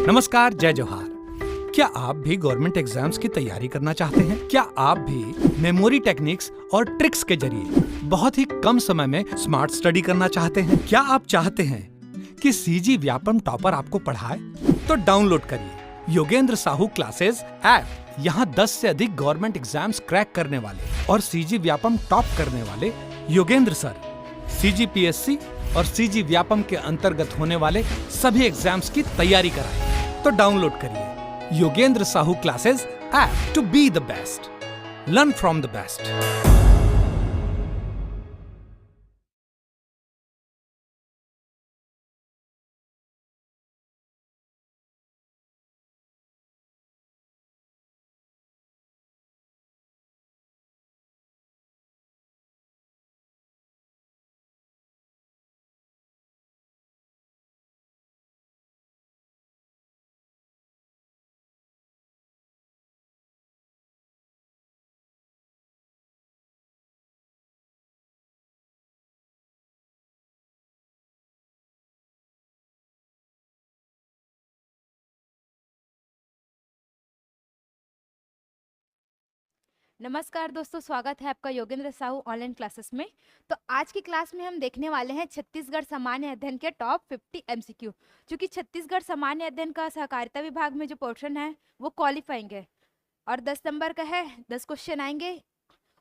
नमस्कार, जय जोहार। क्या आप भी गवर्नमेंट एग्जाम्स की तैयारी करना चाहते हैं? क्या आप भी मेमोरी टेक्निक्स और ट्रिक्स के जरिए बहुत ही कम समय में स्मार्ट स्टडी करना चाहते हैं? क्या आप चाहते हैं कि सीजी व्यापम टॉपर आपको पढ़ाए? तो डाउनलोड करिए योगेंद्र साहू क्लासेस ऐप। यहाँ 10 से अधिक गवर्नमेंट एग्जाम्स क्रैक करने वाले और सीजी व्यापम टॉप करने वाले योगेंद्र सर सीजीपीएससी और सीजी व्यापम के अंतर्गत होने वाले सभी एग्जाम्स की तैयारी कराएं। तो डाउनलोड करिए Yogendra Sahu classes app to be the best, learn from the best. नमस्कार दोस्तों, स्वागत है आपका योगेंद्र साहू ऑनलाइन क्लासेस में। तो आज की क्लास में हम देखने वाले हैं छत्तीसगढ़ सामान्य अध्ययन के टॉप 50 एमसीक्यू। क्योंकि छत्तीसगढ़ सामान्य अध्ययन का सहकारिता विभाग में जो पोर्शन है वो क्वालिफाइंग है और 10 नंबर का है। 10 क्वेश्चन आएंगे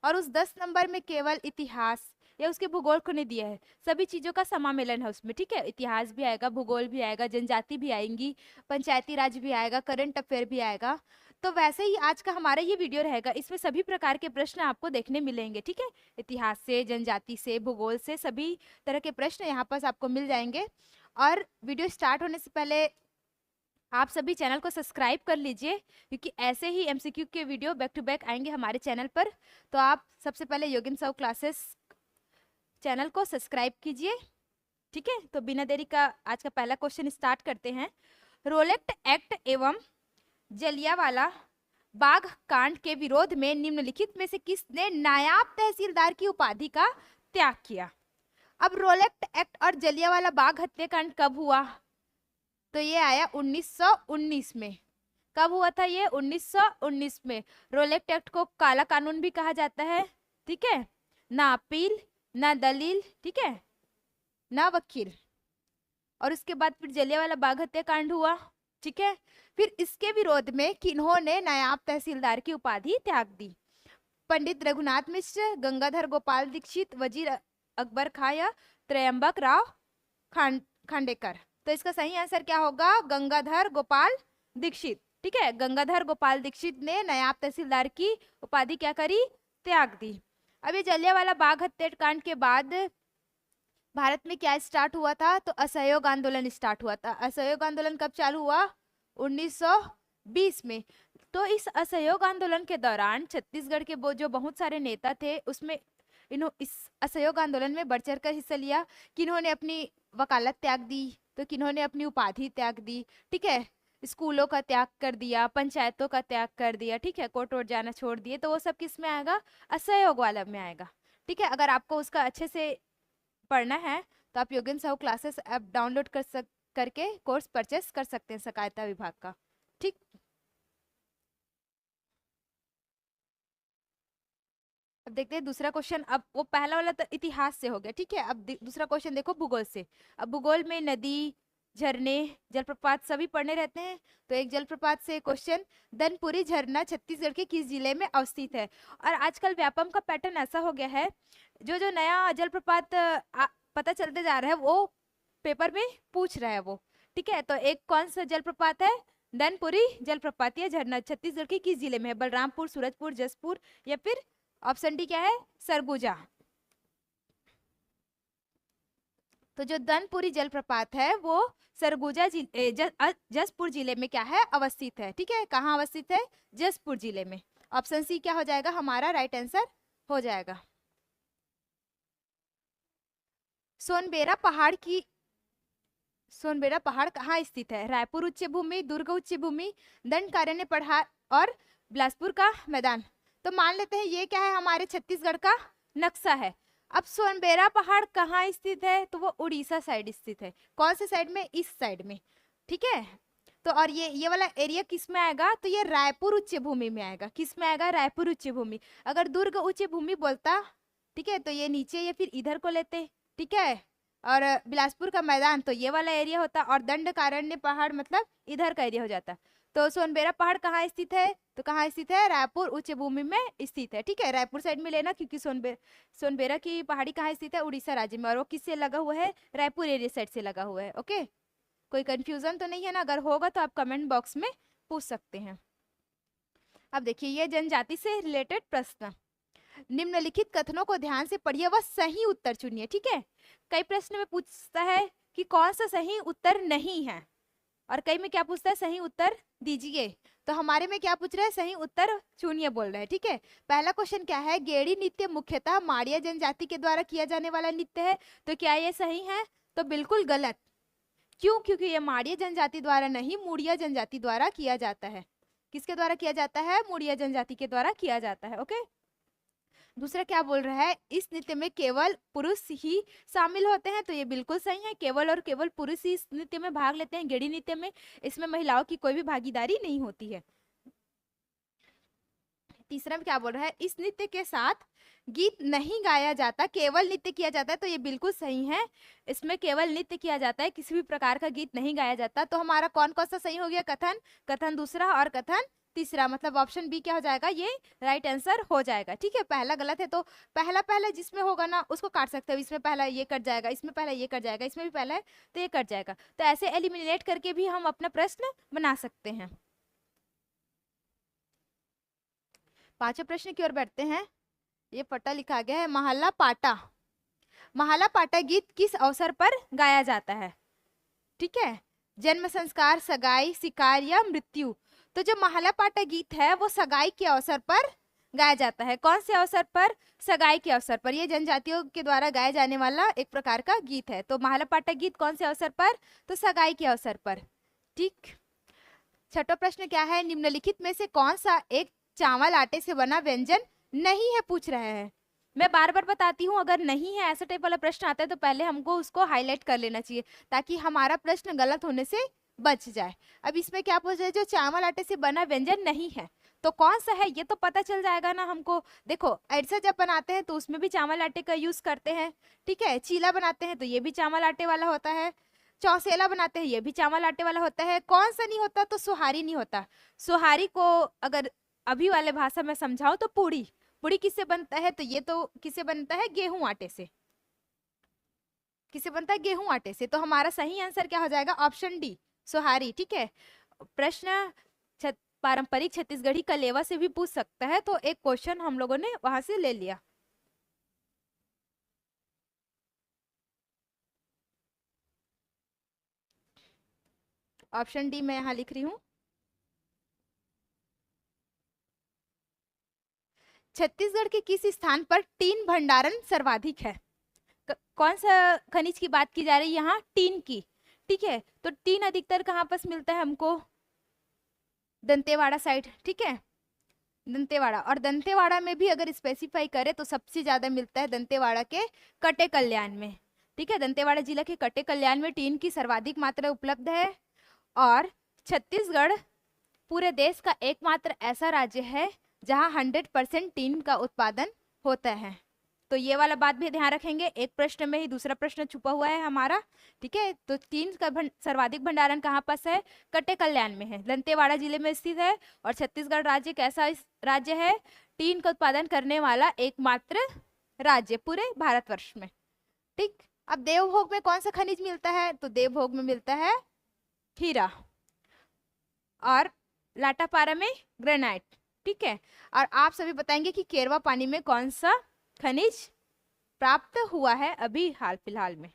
और उस 10 नंबर में केवल इतिहास या उसके भूगोल को नहीं दिया है, सभी चीज़ों का समामेलन है उसमें। ठीक है, इतिहास भी आएगा, भूगोल भी आएगा, जनजाति भी आएंगी, पंचायती राज भी आएगा, करंट अफेयर भी आएगा। तो वैसे ही आज का हमारा ये वीडियो रहेगा, इसमें सभी प्रकार के प्रश्न आपको देखने मिलेंगे। ठीक है, इतिहास से, जनजाति से, भूगोल से, सभी तरह के प्रश्न यहाँ पर आपको मिल जाएंगे। और वीडियो स्टार्ट होने से पहले आप सभी चैनल को सब्सक्राइब कर लीजिए, क्योंकि ऐसे ही एमसीक्यू के वीडियो बैक टू बैक आएंगे हमारे चैनल पर। तो आप सबसे पहले योगेंद्र साहू क्लासेस चैनल को सब्सक्राइब कीजिए। ठीक है, तो बिना देरी का आज का पहला क्वेश्चन स्टार्ट करते हैं। रोलेक्ट एक्ट एवं जलियांवाला बाग कांड के विरोध में निम्नलिखित में से किसने नायाब तहसीलदार की उपाधि का त्याग किया? अब रोलेक्ट एक्ट और जलियांवाला बाग हत्याकांड कब हुआ? तो ये आया 1919 में। कब हुआ था ये? 1919 में। रोलेक्ट एक्ट को काला कानून भी कहा जाता है। ठीक है, ना अपील ना दलील, ठीक है, ना वकील। और उसके बाद फिर जलियांवाला बाग हत्याकांड हुआ। ठीक है, फिर इसके विरोध में किन्होंने नायाब तहसीलदार की उपाधि त्याग दी? पंडित रघुनाथ मिश्र, गंगाधर गोपाल दीक्षित, वजीर अकबर खां या त्रयंबक राव खांडेकर। तो इसका सही आंसर क्या होगा? गंगाधर गोपाल दीक्षित। ठीक है, गंगाधर गोपाल दीक्षित ने नायाब तहसीलदार की उपाधि क्या करी? त्याग दी। अब ये जलियांवाला बाग हत्याकांड के बाद भारत में क्या स्टार्ट हुआ था? तो असहयोग आंदोलन स्टार्ट हुआ था। असहयोग आंदोलन कब चालू हुआ? 1920 में। तो इस असहयोग आंदोलन के दौरान छत्तीसगढ़ के जो बहुत सारे नेता थे, उसमें इस असहयोग आंदोलन में बढ़ चढ़ कर हिस्सा लिया। किन्होंने अपनी वकालत त्याग दी, तो किन्होंने अपनी उपाधि त्याग दी। ठीक है, स्कूलों का त्याग कर दिया, पंचायतों का त्याग कर दिया। ठीक है, कोर्ट वोट जाना छोड़ दिए। तो वो सब किस में आएगा? असहयोग वाला में आएगा। ठीक है, अगर आपको उसका अच्छे से पढ़ना है तो आप Yogendra Sahu classes app download करके कोर्स परचेस कर सकते हैं सहकारिता विभाग का। ठीक, अब देखते हैं दूसरा क्वेश्चन। अब वो पहला वाला तो इतिहास से हो गया। ठीक है, अब दूसरा क्वेश्चन देखो भूगोल से। अब भूगोल में नदी, झरने, जलप्रपात सभी पढ़ने रहते हैं। तो एक जलप्रपात से क्वेश्चन, धनपुरी झरना छत्तीसगढ़ के किस जिले में अवस्थित है? और आजकल व्यापम का पैटर्न ऐसा हो गया है, जो जो नया जलप्रपात पता चलते जा रहा है वो पेपर में पूछ रहा है वो। ठीक है, तो एक कौन सा जलप्रपात है? धनपुरी जलप्रपात या झरना छत्तीसगढ़ के किस जिले में है? बलरामपुर, सूरजपुर, जसपुर या फिर ऑप्शन डी क्या है? सरगुजा। तो जो धनपुरी जलप्रपात है वो सरगुजा जसपुर जिले में क्या है? अवस्थित है। ठीक है, कहाँ अवस्थित है? जसपुर जिले में। ऑप्शन सी क्या हो जाएगा? हमारा राइट आंसर हो जाएगा। सोनबेरा पहाड़ कहाँ स्थित है? रायपुर उच्च भूमि, दुर्ग उच्च भूमि, दंडकारण्य पहाड़ और बिलासपुर का मैदान। तो मान लेते हैं ये क्या है? हमारे छत्तीसगढ़ का नक्शा है। अब सोनबेरा पहाड़ कहाँ स्थित है? तो वो उड़ीसा साइड स्थित है। कौन से साइड में? इस साइड में। ठीक है, तो और ये वाला एरिया किस में आएगा, तो ये रायपुर उच्च भूमि में आएगा। किस में आएगा, रायपुर उच्च भूमि। अगर दुर्ग उच्च भूमि बोलता, ठीक है, तो ये नीचे या फिर इधर को लेते, ठीक है। और बिलासपुर का मैदान तो ये वाला एरिया होता, और दंडकारण्य पहाड़ मतलब इधर का एरिया हो जाता। तो सोनबेरा पहाड़ कहाँ स्थित है, तो कहाँ स्थित है, रायपुर उच्च भूमि में स्थित है, ठीक है। रायपुर साइड में लेना, क्योंकि सोनबेरा की पहाड़ी कहाँ स्थित है, उड़ीसा राज्य में, और वो किससे लगा हुआ है, रायपुर एरिया साइड से लगा हुआ है। ओके, कोई कंफ्यूजन तो नहीं है ना? अगर होगा तो आप कमेंट बॉक्स में पूछ सकते हैं। अब देखिए ये जनजाति से रिलेटेड प्रश्न, निम्नलिखित कथनों को ध्यान से पढ़िए व सही उत्तर चुनिए, ठीक है। कई प्रश्न में पूछता है कि कौन सा सही उत्तर नहीं है, और कई में क्या पूछता है, सही उत्तर दीजिए। तो हमारे में क्या पूछ रहा है, सही उत्तर चुनिए बोल रहा है, ठीक है। पहला क्वेश्चन क्या है, गेड़ी नृत्य मुख्यतः माड़िया जनजाति के द्वारा किया जाने वाला नृत्य है, तो क्या ये सही है, तो बिल्कुल गलत। क्यों, क्योंकि ये माड़िया जनजाति द्वारा नहीं, मुड़िया जनजाति द्वारा किया जाता है। किसके द्वारा किया जाता है, मुड़िया जनजाति के द्वारा किया जाता है। ओके, दूसरा क्या बोल रहा है, इस नृत्य में केवल पुरुष ही शामिल होते हैं, तो ये बिल्कुल सही है। केवल और केवल पुरुष ही इस नृत्य में भाग लेते हैं, गेड़ी नृत्य में। इसमें महिलाओं की कोई भी भागीदारी नहीं होती है। तीसरा में क्या बोल रहा है, इस नृत्य के साथ गीत नहीं गाया जाता, केवल नृत्य किया जाता है, तो ये बिल्कुल सही है। इसमें केवल नृत्य किया जाता है, किसी भी प्रकार का गीत नहीं गाया जाता। तो हमारा कौन कौन सा सही हो गया, कथन, कथन दूसरा और कथन तीसरा, मतलब ऑप्शन बी क्या हो जाएगा, ये राइट आंसर हो जाएगा, ठीक है। पहला गलत है, तो पहला जिसमें होगा ना उसको काट सकते हो। इसमें पहला ये कट जाएगा, इसमें पहला ये कट जाएगा, इसमें भी पहला है तो ये कट जाएगा। तो ऐसे एलिमिनेट करके भी हम अपना प्रश्न बना सकते हैं। पांचवें प्रश्न की ओर बढ़ते हैं। ये पट्टा लिखा गया है, महला पाटा। महला पाटा गीत किस अवसर पर गाया जाता है, ठीक है। जन्म, संस्कार, सगाई, शिकार या मृत्यु। तो जो महला पाटा गीत है वो सगाई के अवसर पर गाया जाता है। कौन से अवसर पर, सगाई के अवसर पर। ये जनजातियों के द्वारा गाया जाने वाला एक प्रकार का गीत है। तो महला पाटा गीत कौन से अवसर पर, तो सगाई के अवसर पर, ठीक। छठवां प्रश्न क्या है, निम्नलिखित में से कौन सा एक चावल आटे से बना व्यंजन नहीं है, पूछ रहे हैं। मैं बार बार बताती हूँ, अगर नहीं है ऐसा टाइप वाला प्रश्न आता है तो पहले हमको उसको हाईलाइट कर लेना चाहिए, ताकि हमारा प्रश्न गलत होने से बच जाए। अब इसमें क्या पूछ रहे हैं, जो चावल आटे से बना व्यंजन नहीं है, तो कौन सा है ये तो पता चल जाएगा ना हमको। देखो अरसा जब बनाते हैं तो उसमें भी चावल आटे का यूज करते हैं, ठीक है। चीला बनाते हैं तो ये भी चावल आटे वाला होता है। चौसेला बनाते हैं ये भी चावल आटे वाला होता है। कौन सा नहीं होता, तो सुहारी नहीं होता। सुहारी को अगर अभी वाले भाषा में समझाओ तो पूड़ी। पूड़ी किससे बनता है, तो ये तो किससे बनता है, गेहूं आटे से। किससे बनता है, गेहूं आटे से। तो हमारा सही आंसर क्या हो जाएगा, ऑप्शन डी, सुहारी, ठीक है। प्रश्न पारंपरिक छत्तीसगढ़ी कलेवा से भी पूछ सकता है, तो एक क्वेश्चन हम लोगों ने वहां से ले लिया। ऑप्शन डी मैं यहाँ लिख रही हूँ। छत्तीसगढ़ के किस स्थान पर टीन भंडारण सर्वाधिक है। कौन सा खनिज की बात की जा रही है यहाँ, टीन की, ठीक है। तो टीन अधिकतर कहाँ पर मिलता है हमको, दंतेवाड़ा साइड, ठीक है। दंतेवाड़ा, और दंतेवाड़ा में भी अगर स्पेसिफाई करें तो सबसे ज्यादा मिलता है दंतेवाड़ा के कटे कल्याण में, ठीक है। दंतेवाड़ा जिला के कटे कल्याण में टीन की सर्वाधिक मात्रा उपलब्ध है। और छत्तीसगढ़ पूरे देश का एकमात्र ऐसा राज्य है जहां 100% टीन का उत्पादन होता है। तो ये वाला बात भी ध्यान रखेंगे, एक प्रश्न में ही दूसरा प्रश्न छुपा हुआ है हमारा, ठीक है। तो टीन का सर्वाधिक भंडारण कहाँ पास है, कटे कल्याण में है, दंतेवाड़ा जिले में स्थित है। और छत्तीसगढ़ राज्य कैसा राज्य है, टीन का उत्पादन करने वाला एकमात्र राज्य पूरे भारतवर्ष में, ठीक। अब देवभोग में कौन सा खनिज मिलता है, तो देवभोग में मिलता है हीरा, और लाटापारा में ग्रेनाइट, ठीक है। और आप सभी बताएंगे कि केरवा पानी में कौन सा खनिज प्राप्त हुआ है अभी हाल फिलहाल में।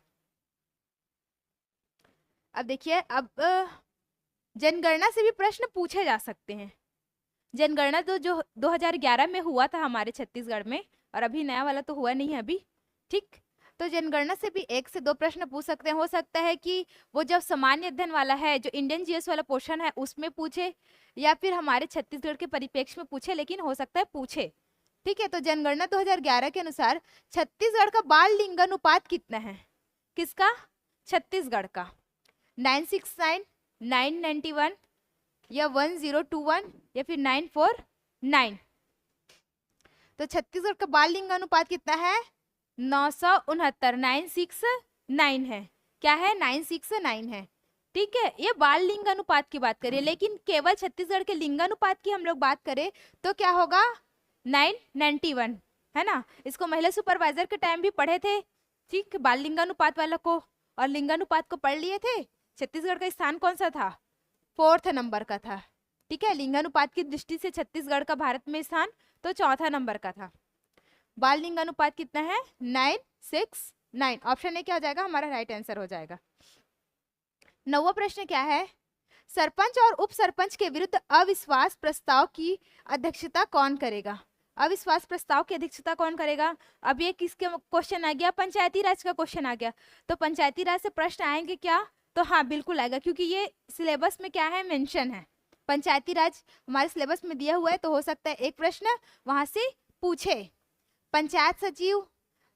अब देखिए, अब जनगणना से भी प्रश्न पूछे जा सकते हैं। जनगणना तो जो 2011 में हुआ था हमारे छत्तीसगढ़ में, और अभी नया वाला तो हुआ नहीं है अभी, ठीक। तो जनगणना से भी 1 से 2 प्रश्न पूछ सकते हैं। हो सकता है कि वो जब सामान्य अध्ययन वाला है, जो इंडियन जीएस वाला पोर्शन है, उसमें पूछे, या फिर हमारे छत्तीसगढ़ के परिप्रेक्ष्य में पूछे, लेकिन हो सकता है पूछे, ठीक है। तो जनगणना 2011 के अनुसार छत्तीसगढ़ का बाल लिंगानुपात कितना है, किसका, छत्तीसगढ़ का 969, 991 या 1021 या फिर 949। तो छत्तीसगढ़ का बाल लिंग अनुपात कितना है? 969, 969 है। क्या है? 969 है। ठीक है, ये बाल लिंग अनुपात की बात करें, लेकिन केवल छत्तीसगढ़ के लिंगानुपात की हम लोग बात करें तो क्या होगा? 991, है ना। इसको महिला सुपरवाइजर के टाइम भी पढ़े थे, ठीक, बाल लिंगानुपात वाला को, और लिंगानुपात को पढ़ लिए थे। छत्तीसगढ़ का स्थान कौन सा था? 4th नंबर का था। ठीक है, लिंगानुपात की दृष्टि से छत्तीसगढ़ का भारत में स्थान तो 4था नंबर का था। बाल लिंगानुपात कितना है? 969। ऑप्शन ए क्या हो जाएगा? हमारा राइट आंसर हो जाएगा। 9वां प्रश्न क्या है? सरपंच और उप सरपंच के विरुद्ध अविश्वास प्रस्ताव की अध्यक्षता कौन करेगा? अविश्वास प्रस्ताव की अध्यक्षता कौन करेगा? अब ये किसके क्वेश्चन आ गया? पंचायती राज का क्वेश्चन आ गया। तो पंचायती राज से प्रश्न आएंगे क्या? तो हाँ, बिल्कुल आएगा, क्योंकि ये सिलेबस में क्या है? मेंशन है। पंचायती राज हमारे सिलेबस में दिया हुआ है, तो हो सकता है एक प्रश्न वहां से पूछे। पंचायत सचिव,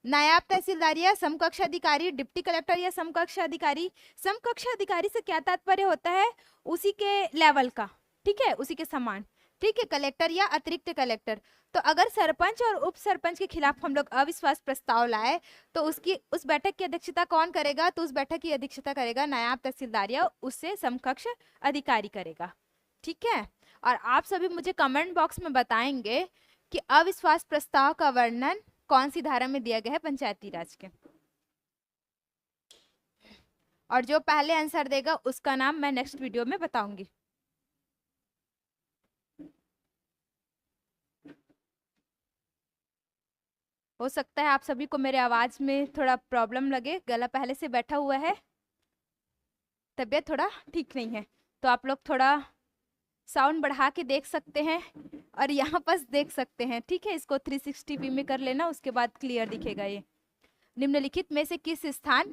नायब तहसीलदार या समकक्ष अधिकारी, डिप्टी कलेक्टर या समकक्ष अधिकारी। समकक्ष अधिकारी से क्या तात्पर्य होता है? उसी के लेवल का, ठीक है, उसी के समान। ठीक है, कलेक्टर या अतिरिक्त कलेक्टर। तो अगर सरपंच और उप सरपंच के खिलाफ हम लोग अविश्वास प्रस्ताव लाए तो उस बैठक की अध्यक्षता कौन करेगा? तो उस बैठक की अध्यक्षता करेगा नायब तहसीलदार या उससे समकक्ष अधिकारी करेगा। ठीक है, और आप सभी मुझे कमेंट बॉक्स में बताएंगे कि अविश्वास प्रस्ताव का वर्णन कौन सी धारा में दिया गया है पंचायती राज के। और जो पहले आंसर देगा उसका नाम मैं नेक्स्ट वीडियो में बताऊंगी। हो सकता है आप सभी को मेरे आवाज में थोड़ा प्रॉब्लम लगे, गला पहले से बैठा हुआ है, तबीयत थोड़ा ठीक नहीं है, तो आप लोग थोड़ा साउंड बढ़ा के देख सकते हैं और यहाँ पर देख सकते हैं। ठीक है, इसको 360p में कर लेना, उसके बाद क्लियर दिखेगा ये। निम्नलिखित में से किस स्थान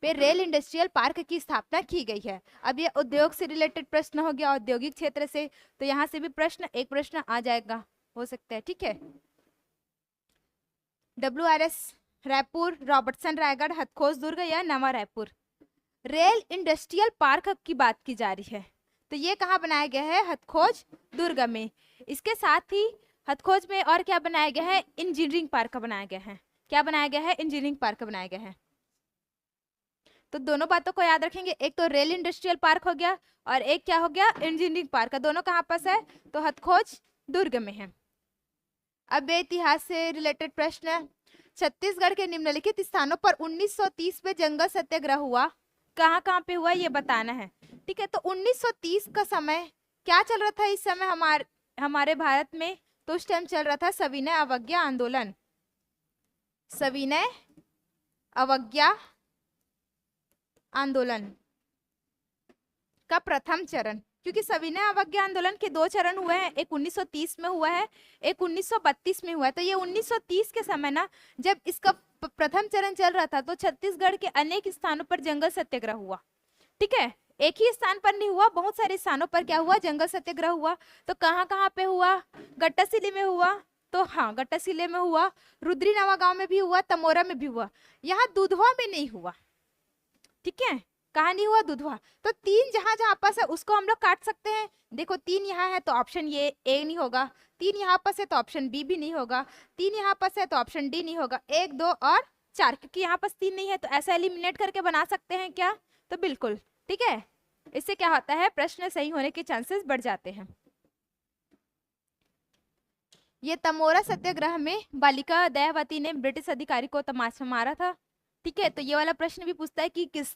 पे रेल इंडस्ट्रियल पार्क की स्थापना की गई है? अब ये उद्योग से रिलेटेड प्रश्न हो गया, औद्योगिक क्षेत्र से, तो यहाँ से भी एक प्रश्न आ जाएगा, हो सकता है। ठीक है, WRS रायपुर, रॉबर्टसन रायगढ़, हथखोज दुर्ग या नवा रायपुर। रेल इंडस्ट्रियल पार्क की बात की जा रही है, तो ये कहाँ बनाया गया है? हथखोज दुर्ग में। इसके साथ ही हथखोज में और क्या बनाया गया है? इंजीनियरिंग पार्क बनाया गया है। क्या बनाया गया है? इंजीनियरिंग पार्क बनाया गया है। तो दोनों बातों को याद रखेंगे, एक तो रेल इंडस्ट्रियल पार्क हो गया और एक क्या हो गया? Engineering park. दोनों कहाँ पास है? तो हथखोज दुर्ग में है। अब इतिहास से रिलेटेड प्रश्न, छत्तीसगढ़ के निम्नलिखित स्थानों पर 1930 में जंगल सत्याग्रह हुआ, कहाँ कहाँ पे हुआ ये बताना है। ठीक है, तो 1930 का समय क्या चल रहा था इस समय हमारे भारत में? तो उस टाइम चल रहा था सविनय अवज्ञा आंदोलन। सविनय अवज्ञा आंदोलन का प्रथम चरण, क्योंकि सविनय अवज्ञा आंदोलन के 2 चरण हुए हैं, एक 1930 में हुआ है, एक 1932 में हुआ है। तो ये 1930 के समय ना, जब इसका प्रथम चरण चल रहा था, तो छत्तीसगढ़ के अनेक स्थानों पर जंगल सत्याग्रह हुआ। ठीक है, एक ही स्थान पर नहीं हुआ, बहुत सारे स्थानों पर क्या हुआ? जंगल सत्याग्रह हुआ। तो कहाँ कहाँ पे हुआ? गट्टासिली में हुआ, तो हाँ, गट्टासिले में हुआ, रुद्री नवा गांव में भी हुआ, तमोरा में भी हुआ। यहाँ दुधवा में नहीं हुआ। ठीक है, कहाँ नहीं हुआ? दुधवा। तो 3 जहां जहां पास है उसको हम लोग काट सकते हैं। देखो 3 यहाँ है तो ऑप्शन ये ए नहीं होगा, 3 यहाँ पास है तो ऑप्शन बी भी नहीं होगा, 3 यहाँ पास है तो ऑप्शन डी नहीं होगा, 1, 2 और 4, क्योंकि यहाँ पास 3 नहीं है, तो ऐसा एलिमिनेट करके बना सकते हैं क्या? तो बिल्कुल। ठीक है, इससे क्या होता है? प्रश्न सही होने के चांसेस बढ़ जाते हैं। ये तमोरा सत्याग्रह में बालिका दयावती ने ब्रिटिश अधिकारी को तमाचा मारा था। ठीक है, तो ये वाला प्रश्न भी पूछता है कि किस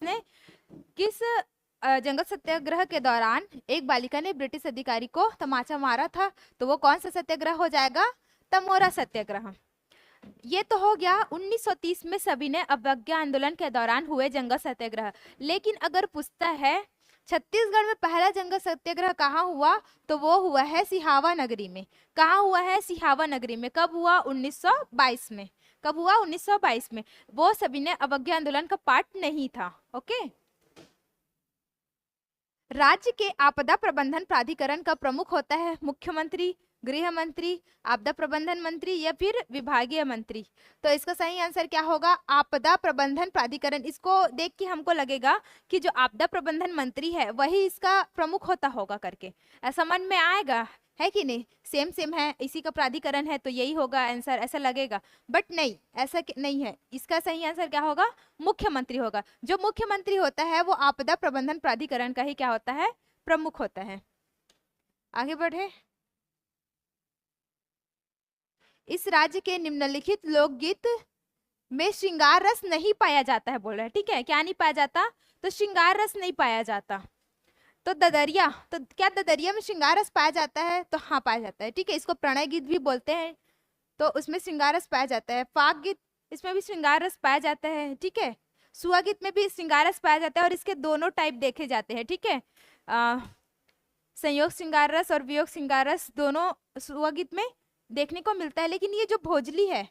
जंगल सत्याग्रह के दौरान एक बालिका ने ब्रिटिश अधिकारी को तमाचा मारा था, तो वो कौन सा सत्याग्रह हो जाएगा? तमोरा सत्याग्रह। ये तो हो गया 1930 में सविनय अवज्ञा आंदोलन के दौरान हुए जंगल सत्याग्रह। लेकिन अगर पूछता है छत्तीसगढ़ में पहला जंगल सत्याग्रह कहाँ हुआ, तो वो हुआ है सिहावा नगरी में। कहाँ हुआ है? सिहावा नगरी में। कब हुआ? 1922 में। कब हुआ? 1922 में। वो सविनय अवज्ञा आंदोलन का पार्ट नहीं था। ओके। राज्य के आपदा प्रबंधन प्राधिकरण का प्रमुख होता है मुख्यमंत्री। गृह मंत्री, आपदा प्रबंधन मंत्री या फिर विभागीय मंत्री? तो इसका सही आंसर क्या होगा? आपदा प्रबंधन प्राधिकरण। इसको देख के हमको लगेगा कि जो आपदा प्रबंधन मंत्री है वही इसका प्रमुख होता होगा करके, ऐसा मन में आएगा, है कि नहीं? सेम सेम है, इसी का प्राधिकरण है तो यही होगा आंसर, ऐसा लगेगा। बट नहीं, ऐसा नहीं है। इसका सही आंसर क्या होगा? मुख्यमंत्री होगा। जो मुख्यमंत्री होता है वो आपदा प्रबंधन प्राधिकरण का ही क्या होता है? प्रमुख होता है। आगे बढ़े। इस राज्य के निम्नलिखित लोकगीत में श्रृंगार रस नहीं पाया जाता है, बोल रहा है। ठीक है, क्या नहीं पाया जाता? तो श्रृंगार रस नहीं पाया जाता। तो ददरिया, तो क्या ददरिया में श्रृंगार रस पाया जाता है? तो हाँ, पाया जाता है। ठीक है, इसको प्रणय गीत भी बोलते हैं, तो उसमें श्रृंगार रस पाया जाता है। फाग गीत, इसमें भी श्रृंगार रस पाया जाता है। ठीक है, सुआ गीत में भी श्रृंगार रस पाया जाता है और इसके दोनों टाइप देखे जाते हैं। ठीक है, संयोग श्रृंगार रस और वियोग श्रृंगार रस दोनों सुआ गीत में देखने को मिलता है। लेकिन ये जो भोजली है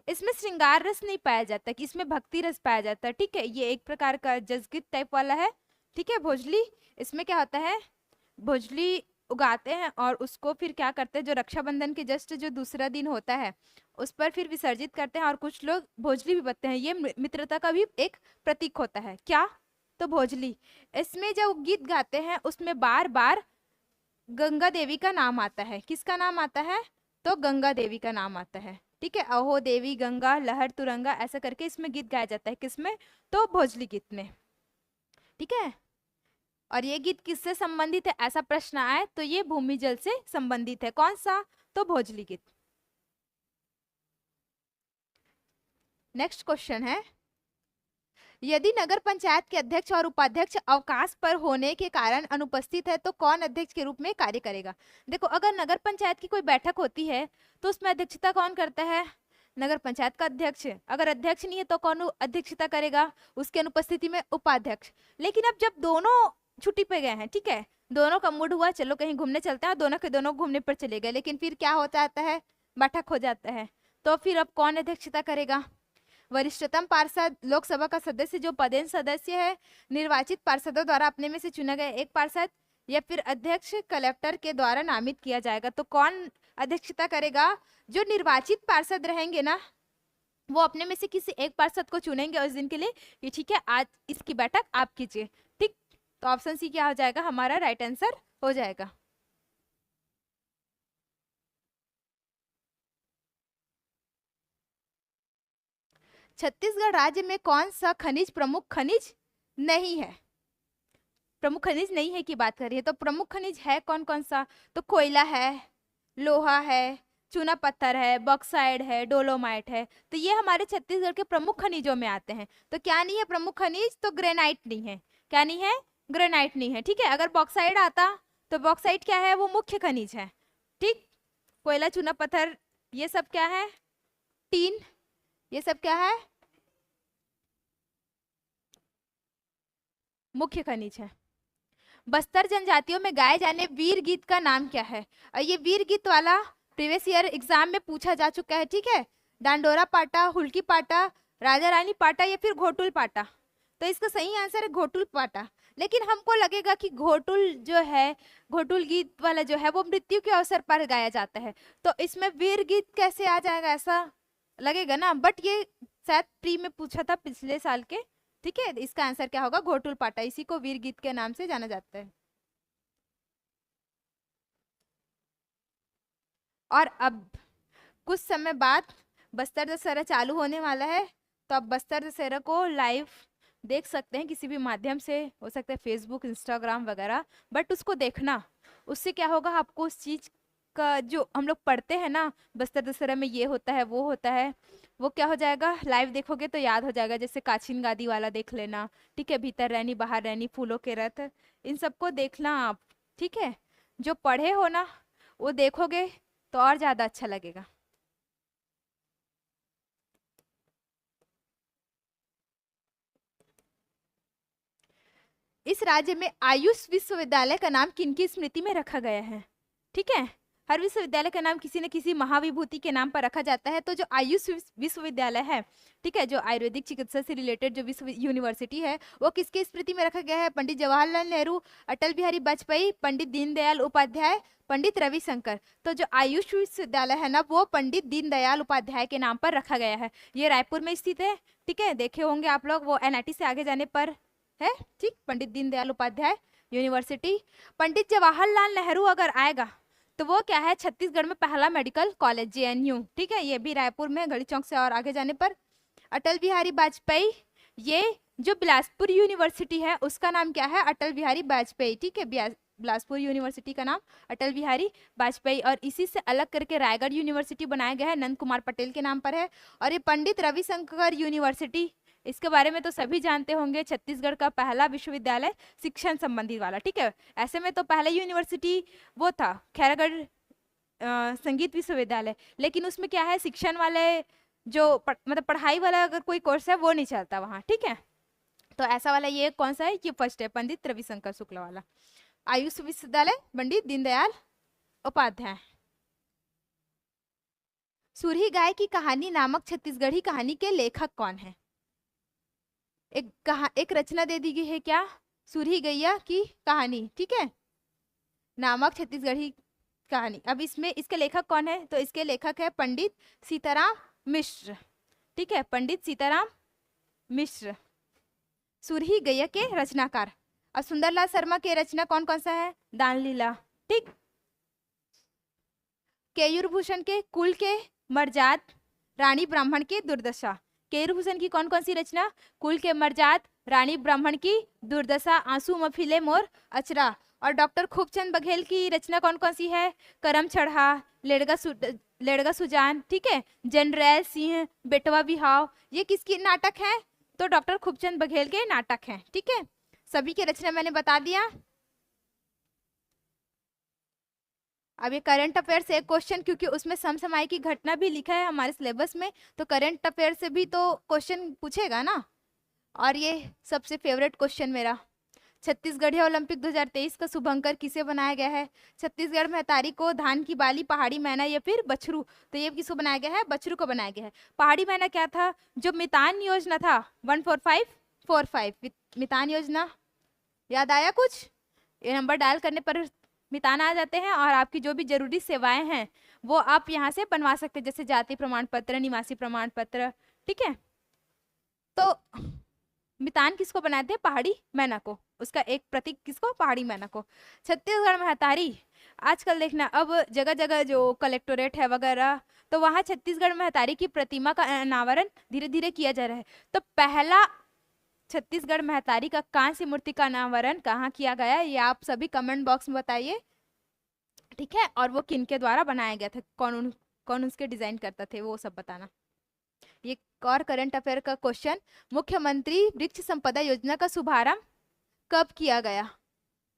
इसमें श्रृंगार रस नहीं पाया जाता, कि इसमें भक्ति रस पाया जाता है। ठीक है, ये एक प्रकार का जसगीत टाइप वाला है। ठीक है, भोजली, इसमें क्या होता है? भोजली उगाते हैं और उसको फिर क्या करते हैं, जो रक्षाबंधन के जस्ट जो दूसरा दिन होता है उस पर फिर विसर्जित करते हैं और कुछ लोग भोजली भी बजते हैं। ये मित्रता का भी एक प्रतीक होता है। क्या? तो भोजली। इसमें जो गीत गाते हैं उसमें बार बार गंगा देवी का नाम आता है। किसका नाम आता है? तो गंगा देवी का नाम आता है। ठीक है, अहो देवी गंगा लहर तुरंगा, ऐसा करके इसमें गीत गाया जाता है। किसमें? तो भोजली गीत में। ठीक है, और ये गीत किससे संबंधित है, ऐसा प्रश्न आए तो ये भूमि जल से संबंधित है। कौन सा? तो भोजली गीत। नेक्स्ट क्वेश्चन है, यदि नगर पंचायत के अध्यक्ष और उपाध्यक्ष अवकाश पर होने के कारण अनुपस्थित है तो कौन अध्यक्ष के रूप में कार्य करेगा? देखो, अगर नगर पंचायत की कोई बैठक होती है तो उसमें अध्यक्षता कौन करता है? नगर पंचायत का अध्यक्ष। अगर अध्यक्ष नहीं है तो कौन अध्यक्षता करेगा? उसकी अनुपस्थिति में उपाध्यक्ष। लेकिन अब जब दोनों छुट्टी पे गए हैं, ठीक है, दोनों का मूड हुआ चलो कहीं घूमने चलते हैं, दोनों के दोनों घूमने पर चले गए, लेकिन फिर क्या हो जाता है? बैठक हो जाता है। तो फिर अब कौन अध्यक्षता करेगा? वरिष्ठतम पार्षद, लोकसभा का सदस्य जो पदेन सदस्य है, निर्वाचित पार्षदों द्वारा अपने में से चुना गया एक पार्षद, या फिर अध्यक्ष कलेक्टर के द्वारा नामित किया जाएगा। तो कौन अध्यक्षता करेगा? जो निर्वाचित पार्षद रहेंगे ना, वो अपने में से किसी एक पार्षद को चुनेंगे उस दिन के लिए कि ठीक है आज इसकी बैठक आप कीजिए। ठीक, तो ऑप्शन सी क्या हो जाएगा? हमारा राइट आंसर हो जाएगा। छत्तीसगढ़ राज्य में कौन सा खनिज प्रमुख खनिज नहीं है? प्रमुख खनिज नहीं है की बात करिए तो प्रमुख खनिज है कौन कौन सा? तो कोयला है, लोहा है, चूना पत्थर है, बॉक्साइड है, डोलोमाइट है। तो ये हमारे छत्तीसगढ़ के प्रमुख खनिजों में आते हैं। तो क्या नहीं है प्रमुख खनिज? तो ग्रेनाइट नहीं है। क्या नहीं है? ग्रेनाइट नहीं है। ठीक है, अगर बॉक्साइड आता तो बॉक्साइड क्या है? वो मुख्य खनिज है। ठीक, कोयला, चूना पत्थर, ये सब क्या है? टीन, ये सब क्या है? मुख्य खनिज है। बस्तर जनजातियों में गाए जाने वीर गीत का नाम क्या है? और ये वीर गीत वाला प्रीवियस ईयर एग्जाम में पूछा जा चुका है। ठीक है, डांडोरा पाटा, हुल्की पाटा, राजा रानी पाटा या फिर घोटुल पाटा। तो इसका सही आंसर है घोटुल पाटा। लेकिन हमको लगेगा कि घोटुल जो है, घोटुल गीत वाला जो है वो मृत्यु के अवसर पर गाया जाता है, तो इसमें वीर गीत कैसे आ जाएगा, ऐसा लगेगा ना। बट ये शायद प्री में पूछा था पिछले साल के। ठीक है, इसका आंसर क्या होगा? घोटुल पाटा, इसी को वीर गीत के नाम से जाना जाता है। और अब कुछ समय बाद बस्तर दशहरा चालू होने वाला है, तो आप बस्तर दशहरा को लाइव देख सकते हैं किसी भी माध्यम से, हो सकता है फेसबुक, इंस्टाग्राम वगैरह। बट उसको देखना, उससे क्या होगा, आपको उस चीज का जो हम लोग पढ़ते हैं ना, बस्तर दशहरा में ये होता है वो होता है, वो क्या हो जाएगा, लाइव देखोगे तो याद हो जाएगा। जैसे काचिन गादी वाला देख लेना। ठीक है, भीतर रैनी बाहर रैनी, फूलों के रथ, इन सबको देखना आप। ठीक है, जो पढ़े हो ना वो देखोगे तो और ज्यादा अच्छा लगेगा। इस राज्य में आयुष विश्वविद्यालय का नाम किनकी स्मृति में रखा गया है? ठीक है, हर विश्वविद्यालय का नाम किसी न किसी महाविभूति के नाम पर रखा जाता है। तो जो आयुष विश्वविद्यालय है, ठीक है, जो आयुर्वेदिक चिकित्सा से रिलेटेड जो विश्व यूनिवर्सिटी है, वो किसके स्मृति में रखा गया है? पंडित जवाहरलाल नेहरू, अटल बिहारी वाजपेयी, पंडित दीनदयाल उपाध्याय, पंडित रविशंकर। तो जो आयुष विश्वविद्यालय है ना, वो पंडित दीनदयाल उपाध्याय के नाम पर रखा गया है। ये रायपुर में स्थित है, ठीक है, देखे होंगे आप लोग, वो एनआईटी से आगे जाने पर है, ठीक, पंडित दीनदयाल उपाध्याय यूनिवर्सिटी। पंडित जवाहरलाल नेहरू अगर आएगा तो वो क्या है? छत्तीसगढ़ में पहला मेडिकल कॉलेज जेएनयू, ठीक है, ये भी रायपुर में गढ़ी चौक से और आगे जाने पर। अटल बिहारी वाजपेयी, ये जो बिलासपुर यूनिवर्सिटी है उसका नाम क्या है? अटल बिहारी वाजपेयी, ठीक है, बिलासपुर यूनिवर्सिटी का नाम अटल बिहारी वाजपेयी। और इसी से अलग करके रायगढ़ यूनिवर्सिटी बनाया गया है, नंद कुमार पटेल के नाम पर है। और ये पंडित रविशंकर यूनिवर्सिटी, इसके बारे में तो सभी जानते होंगे, छत्तीसगढ़ का पहला विश्वविद्यालय शिक्षण संबंधी वाला, ठीक है। ऐसे में तो पहला यूनिवर्सिटी वो था खैरागढ़ संगीत विश्वविद्यालय, लेकिन उसमें क्या है, शिक्षण वाले जो मतलब पढ़ाई वाला अगर कोई कोर्स है वो नहीं चलता वहाँ, ठीक है। तो ऐसा वाला ये कौन सा है? ये फर्स्ट है, पंडित रविशंकर शुक्ला वाला। आयुष विश्वविद्यालय पंडित दीनदयाल उपाध्याय। सुरही गाय की कहानी नामक छत्तीसगढ़ी कहानी के लेखक कौन है? एक रचना दे दी गई है, क्या? सुरही गैया की कहानी, ठीक है, नामक छत्तीसगढ़ी कहानी। अब इसमें इसके लेखक कौन है? तो इसके लेखक है पंडित सीताराम मिश्र, ठीक है, पंडित सीताराम मिश्र। सुरही गैया के रचनाकार। और सुंदरलाल शर्मा के रचना कौन कौन सा है? दान लीला, ठीक। केयूरभूषण के कुल के मर्जाद, रानी ब्राह्मण की दुर्दशा। केयूरभूषण की कौन कौन सी रचना? कुल के मर्जाद, रानी ब्राह्मण की दुर्दशा, आंसू मफिले मोर अचरा। और डॉक्टर खूबचंद बघेल की रचना कौन कौन सी है? करम चढ़ा, लेड़गा सुजान, ठीक है, जनरैल सिंह, बेटवा बिहाव। ये किसकी नाटक है? तो डॉक्टर खूबचंद बघेल के नाटक हैं, ठीक है। सभी की रचना मैंने बता दिया। अब ये करंट अफेयर से एक क्वेश्चन, क्योंकि उसमें समसामयिक की घटना भी लिखा है हमारे सिलेबस में, तो करंट अफेयर से भी तो क्वेश्चन पूछेगा ना। और ये सबसे फेवरेट क्वेश्चन मेरा, छत्तीसगढ़िया ओलंपिक 2023 का शुभंकर किसे बनाया गया है? छत्तीसगढ़ में महतारी को धान की बाली, पहाड़ी मैना या फिर बछरू। तो ये किसको बनाया गया है? बछरू को बनाया गया है। पहाड़ी मैना क्या था? जो मितान योजना था 14545, मितान योजना याद आया कुछ? ये नंबर डायल करने पर मितान आ जाते हैं और आपकी जो भी जरूरी सेवाएं हैं वो आप यहाँ से बनवा सकते हैं, जैसे जाति प्रमाण पत्र, निवासी प्रमाण पत्र, ठीक है। तो मितान किसको बनाते हैं? पहाड़ी मैना को, उसका एक प्रतीक किसको? पहाड़ी मैना को। छत्तीसगढ़ महतारी, आजकल देखना अब जगह जगह जो कलेक्टोरेट है वगैरह, तो वहाँ छत्तीसगढ़ महतारी की प्रतिमा का अनावरण धीरे धीरे किया जा रहा है। तो पहला छत्तीसगढ़ महतारी का कांस्य मूर्ति का अनावरण कहाँ किया गया? ये आप सभी कमेंट बॉक्स में बताइए, ठीक है। और वो किन के द्वारा बनाया गया था, कौन उसके डिजाइन करता थे, वो सब बताना। ये और करंट अफेयर का क्वेश्चन, मुख्यमंत्री वृक्ष संपदा योजना का शुभारंभ कब किया गया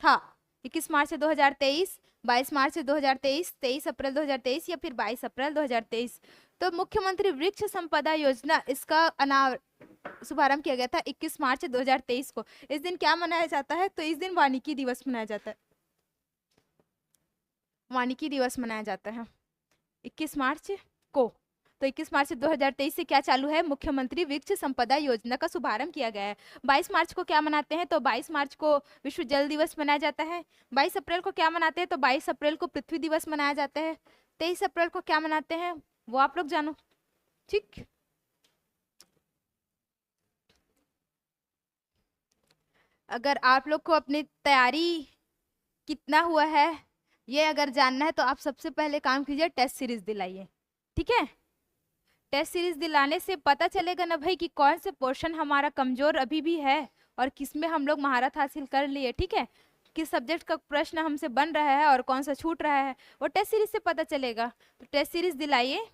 था? 21 मार्च 2023, 22 मार्च 2023, 23 अप्रैल 2023 या फिर 22 अप्रैल 2023? तो मुख्यमंत्री वृक्ष संपदा योजना, इसका शुभारंभ किया गया था 21 मार्च 2023 को। इस दिन क्या मनाया जाता है? तो इस दिन वानिकी दिवस मनाया जाता है, वानिकी दिवस मनाया जाता है 21 मार्च को। तो 21 मार्च 2023 से क्या चालू है? मुख्यमंत्री वृक्ष संपदा योजना का शुभारंभ किया गया है। 22 मार्च को क्या मनाते हैं? तो 22 मार्च को विश्व जल दिवस मनाया जाता है। 22 अप्रैल को क्या मनाते हैं? तो 22 अप्रैल को पृथ्वी दिवस मनाया जाता है। 23 अप्रैल को क्या मनाते हैं वो आप लोग जानो, ठीक। अगर आप लोग को अपनी तैयारी कितना हुआ है ये अगर जानना है तो आप सबसे पहले काम कीजिए, टेस्ट सीरीज दिलाइए, ठीक है। टेस्ट सीरीज दिलाने से पता चलेगा ना भाई कि कौन से पोर्शन हमारा कमजोर अभी भी है और किसमें हम लोग महारत हासिल कर लिए, ठीक है। किस सब्जेक्ट का प्रश्न हमसे बन रहा है और कौन सा छूट रहा है वो टेस्ट सीरीज से पता चलेगा। तो टेस्ट सीरीज दिलाइए।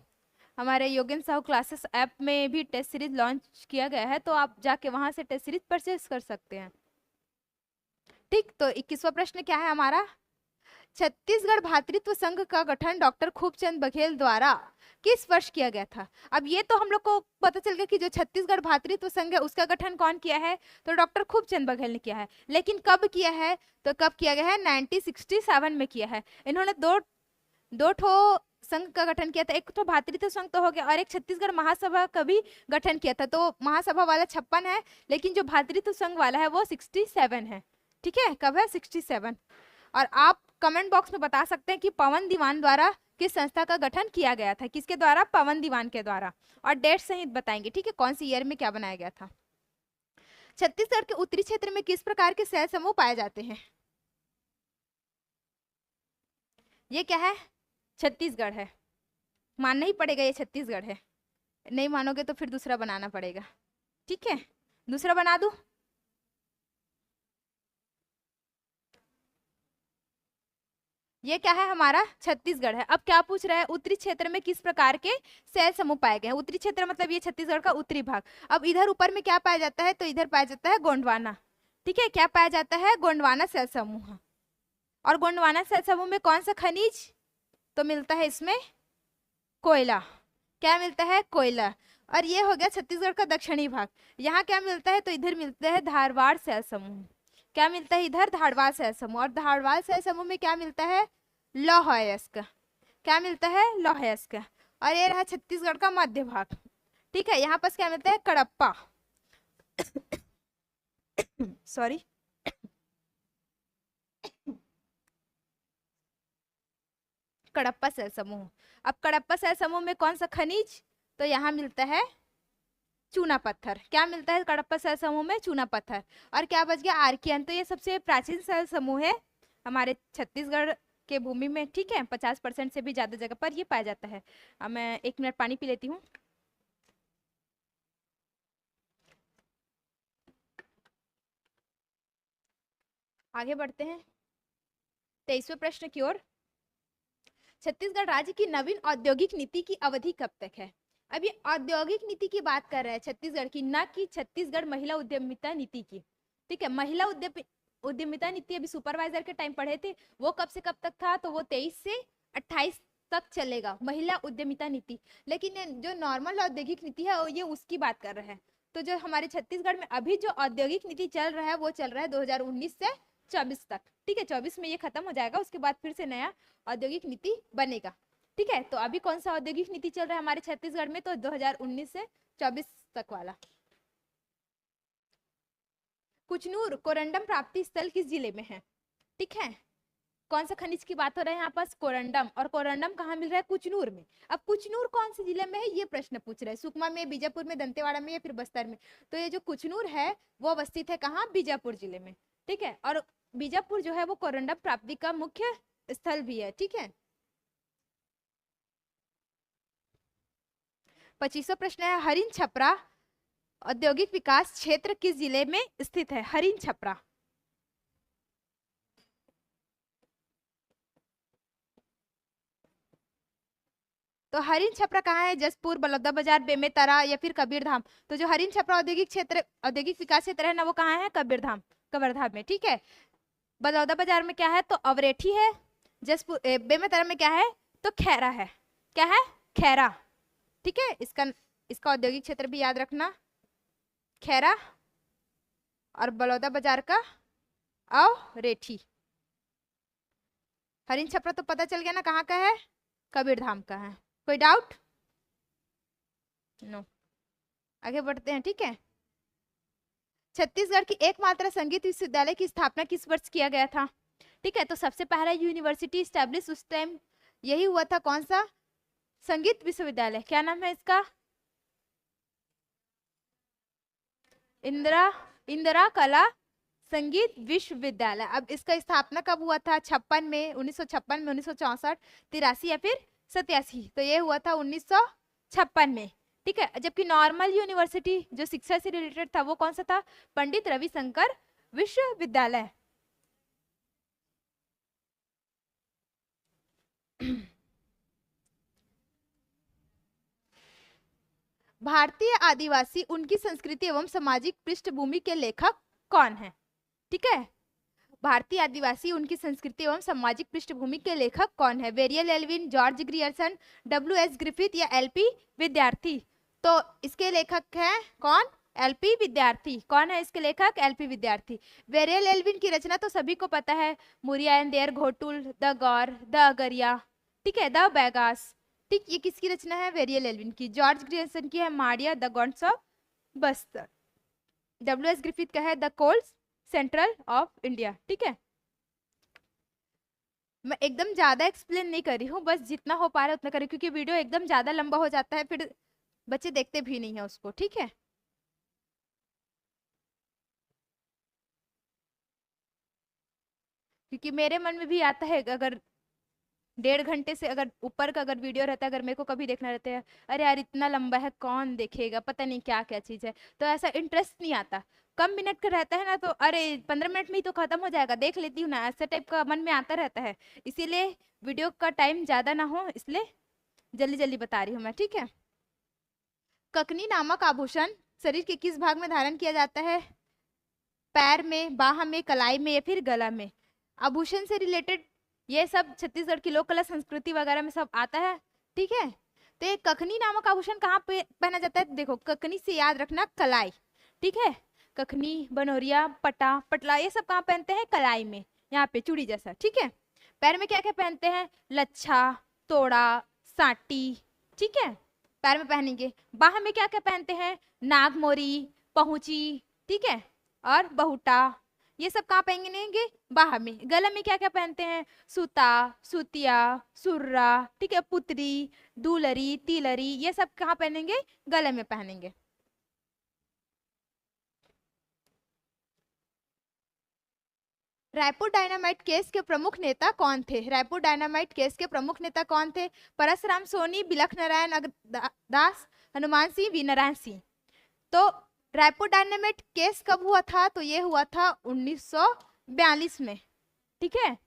हमारे योगेंद्र साहू क्लासेस ऐप में भी टेस्ट सीरीज लॉन्च किया गया है, तो आप जाके वहां से टेस्ट सीरीज परचेज कर सकते हैं, ठीक। तो 21वां प्रश्न क्या है हमारा? छत्तीसगढ़ भातृत्व संघ का गठन डॉक्टर खूबचंद बघेल द्वारा किस वर्ष किया गया था? अब ये तो हम लोग को पता चल गया कि जो छत्तीसगढ़ भातृत्व संघ है उसका गठन कौन किया है? तो डॉक्टर खूबचंद बघेल ने किया है। लेकिन कब किया है? तो कब किया गया है? 1967 में किया है। इन्होंने दो ठो संघ का गठन किया था, एक तो भातृत्व संघ तो हो गया और एक छत्तीसगढ़ महासभा का भी गठन किया था। तो महासभा वाला 56 है, लेकिन जो भातृत्व संघ वाला है वो 67 है। ठीक है, कब है? 67। और आप कमेंट बॉक्स में बता सकते हैं कि पवन दीवान द्वारा किस संस्था का गठन किया गया था? किसके द्वारा? पवन दीवान के द्वारा। और डेट सहित बताएंगे, ठीक है, कौन सी ईयर में क्या बनाया गया था। छत्तीसगढ़ के उत्तरी क्षेत्र में किस प्रकार के शैल समूह पाए जाते हैं? ये क्या है? छत्तीसगढ़ है, मानना ही पड़ेगा, ये छत्तीसगढ़ है। नहीं मानोगे तो फिर दूसरा बनाना पड़ेगा। ठीक है, दूसरा बना दूं? ये क्या है? हमारा छत्तीसगढ़ है। अब क्या पूछ रहा है? उत्तरी क्षेत्र में किस प्रकार के शैल समूह पाए गए हैं? उत्तरी क्षेत्र मतलब ये छत्तीसगढ़ का उत्तरी भाग। अब इधर ऊपर में क्या पाया जाता है? तो इधर पाया जाता है गोंडवाना। ठीक है, क्या पाया जाता है? गोंडवाना शैल समूह। और गोंडवाना शैल समूह में कौन सा खनिज तो मिलता है? इसमें कोयला। क्या मिलता है? कोयला। और ये हो गया छत्तीसगढ़ का दक्षिणी भाग। यहाँ क्या मिलता है? तो इधर मिलता है धारवाड़ शैल समूह। क्या मिलता है इधर? धारवाड़ शैल समूह। और धारवाड़ शैल समूह में क्या मिलता है? लौह अयस्क। क्या मिलता है? लौह अयस्क। और ये रहा छत्तीसगढ़ का मध्य भाग। ठीक है, यहाँ पर क्या मिलता है? कडप्पा। सॉरी, कडप्पा शैल समूह। अब कडप्पा शैल समूह में कौन सा खनिज? तो यहाँ मिलता है चूना पत्थर। क्या मिलता है कडप्पा शैल समूह में? चूना पत्थर। और क्या बच गया? आर्कियन। तो ये सबसे प्राचीन शैल समूह है हमारे छत्तीसगढ़ के भूमि में। ठीक है, 50% से भी ज्यादा जगह पर ये पाया जाता है। अब मैं 1 मिनट पानी पी लेती हूँ। आगे बढ़ते हैं 23वें प्रश्न की ओर। छत्तीसगढ़ राज्य की नवीन औद्योगिक नीति की अवधि कब तक है? अब ये औद्योगिक नीति की बात कर रहे हैं छत्तीसगढ़ की, ना कि छत्तीसगढ़ महिला उद्यमिता नीति की। ठीक है, महिला उद्यमिता नीति अभी सुपरवाइजर के टाइम पढ़े थे, वो कब से कब तक था? तो वो 23 से 28 तक चलेगा, महिला उद्यमिता नीति। लेकिन जो नॉर्मल औद्योगिक नीति है ये उसकी बात कर रहे हैं। तो जो हमारे छत्तीसगढ़ में अभी जो औद्योगिक नीति चल रहा है वो चल रहा है 2019 से 24 तक। ठीक है, 24 में ये खत्म हो जाएगा, उसके बाद फिर से नया औद्योगिक नीति बनेगा। ठीक है, तो अभी कौन सा औद्योगिक नीति चल रहा है हमारे छत्तीसगढ़ में? तो 2019 से 24 तक वाला। कुचनूर कोरंडम प्राप्ति स्थल किस जिले में है? ठीक है, कौन सा खनिज की बात हो रहा है यहाँ पास? कोरंडम। और कोरंडम कहाँ मिल रहा है? कुचनूर में। अब कुचनूर कौन से जिले में है ये प्रश्न पूछ रहे हैं। सुकमा में, बीजापुर में, दंतेवाड़ा में या फिर बस्तर में? तो ये जो कुचनूर है वो अवस्थित है कहाँ? बीजापुर जिले में। ठीक है, और बीजापुर जो है वो कोरंडम प्राप्ति का मुख्य स्थल भी है। ठीक है, 25वां प्रश्न है हरिन छपरा औद्योगिक विकास क्षेत्र किस जिले में स्थित है? हरिन छपरा। तो हरिन छपरा कहाँ है? जसपुर, बलौदा बाजार, बेमेतरा या फिर कबीरधाम? तो जो हरिन छपरा औद्योगिक क्षेत्र, औद्योगिक विकास क्षेत्र है ना, वो कहाँ है? कबीरधाम, कबीरधाम में। ठीक है, बलौदा बाजार में क्या है? तो अवरेठी है। जसपुर बेमेतरा में क्या है? तो खैरा है। क्या है? खैरा। ठीक है, इसका औद्योगिक क्षेत्र भी याद रखना, खैरा। और बलौदा बाजार का अवरेठी। हरिन छपरा तो पता चल गया ना कहाँ का है? कबीरधाम का है। कोई डाउट? नो। आगे बढ़ते हैं। ठीक है, छत्तीसगढ़ की एकमात्र संगीत विश्वविद्यालय की स्थापना किस वर्ष किया गया था? ठीक है, तो सबसे पहला यूनिवर्सिटी स्टैब्लिश उस टाइम यही हुआ था। कौन सा? संगीत विश्वविद्यालय। क्या नाम है इसका? इंदिरा कला संगीत विश्वविद्यालय। अब इसका स्थापना कब हुआ था? 56 में, 1956 में, 1964, 83 या फिर 87? तो ये हुआ था 1956 में। ठीक है, जबकि नॉर्मल यूनिवर्सिटी जो शिक्षा से रिलेटेड था वो कौन सा था? पंडित रविशंकर विश्वविद्यालय। भारतीय आदिवासी उनकी संस्कृति एवं सामाजिक पृष्ठभूमि के लेखक कौन है? ठीक है, भारतीय आदिवासी उनकी संस्कृति एवं सामाजिक पृष्ठभूमि के लेखक कौन है? Verrier Alvin, George Grierson, डब्ल्यू.एस. Griffith या एल.पी. विद्यार्थी? तो इसके लेखक हैं कौन? एल.पी. विद्यार्थी। कौन है इसके लेखक? एल.पी. विद्यार्थी। वेरियल एल्विन की रचना तो सभी को पता है, Muria and their Ghotul, the Gaur, the Agaria. ठीक है, द बेगास, ठीक, ये किसकी रचना है? वेरियल एल्विन की। जॉर्ज ग्रियर्सन की है Maria the gods of Bastar. W S Griffith का है the cold central of India. ठीक है, मैं एकदम ज्यादा एक्सप्लेन नहीं कर रही हूँ, बस जितना हो पा रहा है उतना कर रही हूँ, क्योंकि वीडियो एकदम ज्यादा लंबा हो जाता है, फिर बच्चे देखते भी नहीं है उसको। ठीक है, क्योंकि मेरे मन में भी आता है, अगर 1.5 घंटे से अगर ऊपर का अगर वीडियो रहता है, अगर मेरे को कभी देखना रहता है, अरे यार इतना लंबा है कौन देखेगा, पता नहीं क्या क्या चीज है, तो ऐसा इंटरेस्ट नहीं आता। कम मिनट का रहता है ना, तो अरे 15 मिनट में ही तो खत्म हो जाएगा, देख लेती हूँ ना, ऐसा टाइप का मन में आता रहता है। इसीलिए वीडियो का टाइम ज्यादा ना हो, इसलिए जल्दी जल्दी बता रही हूँ मैं। ठीक है, ककनी नामक आभूषण शरीर के किस भाग में धारण किया जाता है? पैर में, बाह में, कलाई में या फिर गला में? आभूषण से रिलेटेड ये सब छत्तीसगढ़ की लोक कला संस्कृति वगैरह में सब आता है। ठीक है, तो ये कखनी नामक आभूषण कहाँ पे पहना जाता है? देखो, ककनी से याद रखना कलाई। ठीक है, कखनी, बनोरिया, पटा, पटला, ये सब कहाँ पहनते हैं? कलाई में, यहाँ पे चूड़ी जैसा। ठीक है, पैर में क्या क्या पहनते हैं? लच्छा, तोड़ा, साटी। ठीक है, पैर में पहनेंगे। बाह में क्या क्या पहनते हैं? नागमोरी, पहुंची, ठीक है, और बहुटा, ये सब कहाँ पहनेंगे? बाह में। गला में क्या क्या पहनते हैं? सूता, सुतिया, सुर्रा, ठीक है, पुतरी, दुलरी, तिलरी, ये सब कहाँ पहनेंगे? गले में पहनेंगे। रायपुर डायनामाइट केस के प्रमुख नेता कौन थे? रायपुर डायनामाइट केस के प्रमुख नेता कौन थे? परसराम सोनी, बिलख नारायण दास, हनुमान सिंह, वी नारायण सिंह। तो रायपुर डायनामाइट केस कब हुआ था? तो ये हुआ था 1942 में। ठीक है,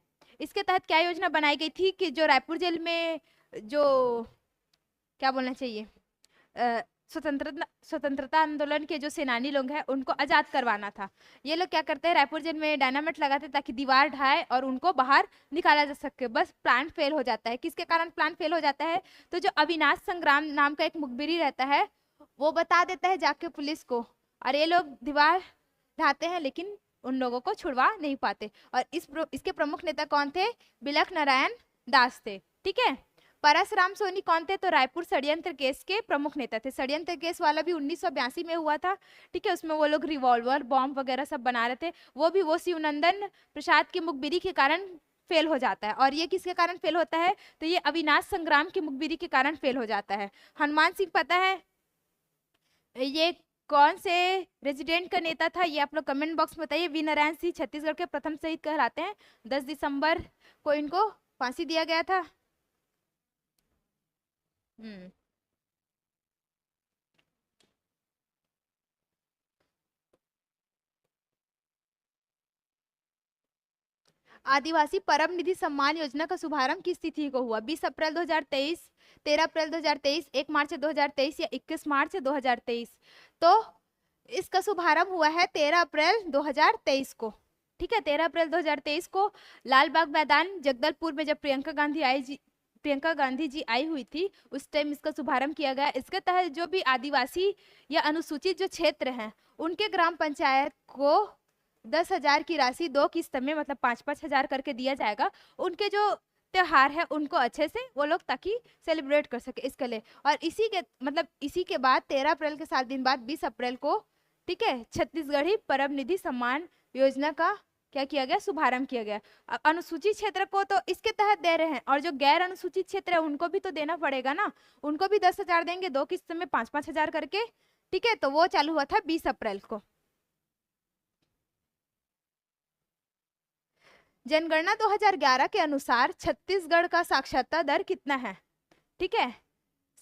इसके तहत क्या योजना बनाई गई थी कि जो रायपुर जेल में जो क्या बोलना चाहिए, स्वतंत्रता आंदोलन के जो सेनानी लोग हैं उनको आजाद करवाना था। ये लोग क्या करते हैं? रायपुर जेल में डायनामाइट लगाते ताकि दीवार ढाए और उनको बाहर निकाला जा सके। बस प्लान फेल हो जाता है। किसके कारण प्लान फेल हो जाता है? तो जो अविनाश संग्राम नाम का एक मुखबिरी रहता है, वो बता देता है जाके पुलिस को, और ये लोग दीवार ढाते हैं लेकिन उन लोगों को छुड़वा नहीं पाते। और इसके प्रमुख नेता कौन थे? बिलख नारायण दास थे। ठीक है, परसराम सोनी कौन थे? तो रायपुर षड्यंत्र केस के प्रमुख नेता थे। षड्यंत्र केस वाला भी 1982 में हुआ था। ठीक है, उसमें वो लोग रिवॉल्वर, बॉम्ब वगैरह सब बना रहे थे। वो शिवनंदन प्रसाद की मुखबिरी के कारण फेल हो जाता है। और ये किसके कारण फेल होता है? तो ये अविनाश संग्राम की मुखबिरी के कारण फेल हो जाता है। हनुमान सिंह पता है ये कौन से रेजिडेंट का नेता था? ये आप लोग कमेंट बॉक्स में बताइए। वी नारायण सिंह छत्तीसगढ़ के प्रथम शहीद कहलाते हैं। 10 दिसंबर को इनको फांसी दिया गया था। आदिवासी परम निधि सम्मान योजना का शुभारंभ किस तिथि को हुआ? 20 अप्रैल 2023, 13 अप्रैल 2023, 1 मार्च 2023 या 21 मार्च 2023? तो इसका शुभारंभ हुआ है 13 अप्रैल 2023 को। ठीक है, 13 अप्रैल 2023 को लाल बाग मैदान जगदलपुर में जब प्रियंका गांधी जी आई हुई थी, उस टाइम इसका शुभारंभ किया गया। इसके तहत जो भी आदिवासी या अनुसूचित जो क्षेत्र हैं उनके ग्राम पंचायत को 10,000 की राशि 2 किस्त में, मतलब 5-5 हजार करके दिया जाएगा। उनके जो त्योहार है उनको अच्छे से वो लोग ताकि सेलिब्रेट कर सके इसके लिए। और इसी के बाद 13 अप्रैल के 7 दिन बाद 20 अप्रैल को, ठीक है, छत्तीसगढ़ी परम निधि सम्मान योजना का क्या किया गया? शुभारंभ किया गया। अनुसूचित क्षेत्र को तो इसके तहत दे रहे हैं, और जो गैर अनुसूचित क्षेत्र है उनको भी तो देना पड़ेगा ना, उनको भी 10,000 देंगे 2 किस्त में 5-5 हजार करके। ठीक है, तो वो चालू हुआ था 20 अप्रैल को। जनगणना 2011 के अनुसार छत्तीसगढ़ का साक्षरता दर कितना है? ठीक है,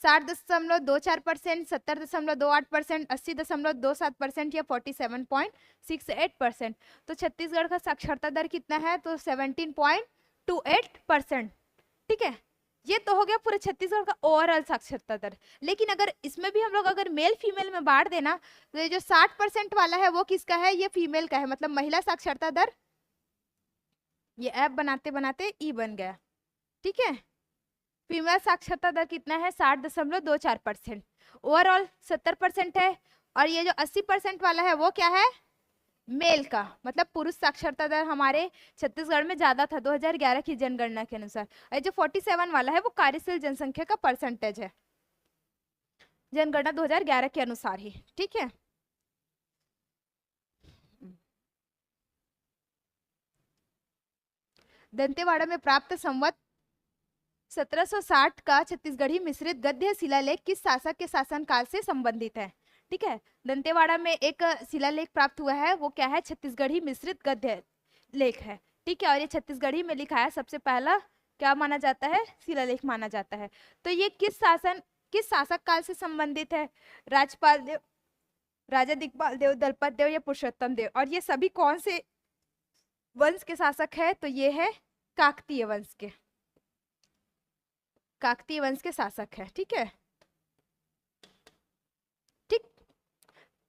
60.24%, 70.28%, 80.27% या 47.68%। तो छत्तीसगढ़ का साक्षरता दर कितना है? तो 17.28%। ठीक है, ये तो हो गया पूरे छत्तीसगढ़ का ओवरऑल साक्षरता दर। लेकिन अगर इसमें भी हम लोग अगर मेल फीमेल में बांट देना, तो ये जो 60% वाला है वो किसका है? ये फीमेल का है, मतलब महिला साक्षरता दर। ये ऐप बनाते बनाते ई बन गया। ठीक है, फीमेल साक्षरता दर कितना है? 60.24%। ओवरऑल 70% है। और ये जो 80% वाला है वो क्या है? मेल का, मतलब पुरुष साक्षरता दर हमारे छत्तीसगढ़ में ज्यादा था 2011 की जनगणना के अनुसार। और जो 47 वाला है वो कार्यशील जनसंख्या का परसेंटेज है, जनगणना 2011 के अनुसार ही, ठीक है। दंतेवाड़ा में प्राप्त संवत 1760 का छत्तीसगढ़ी मिश्रित गद्य शिलालेख किस शासक के शासनकाल से संबंधित है? ठीक है, दंतेवाड़ा में एक शिलालेख प्राप्त हुआ है, वो क्या है? छत्तीसगढ़ी मिश्रित गद्य लेख है, ठीक है। और ये छत्तीसगढ़ी में लिखा है, सबसे पहला क्या माना जाता है? शिलालेख माना जाता है। तो ये किस शासक काल से संबंधित है? राजपाल देव, राजा दिगपाल देव, दलपत देव या पुरुषोत्तम देव। और ये सभी कौन से वंश के शासक है? तो ये है काकतीय वंश के, काकतीय वंश के शासक है, ठीक है। ठीक,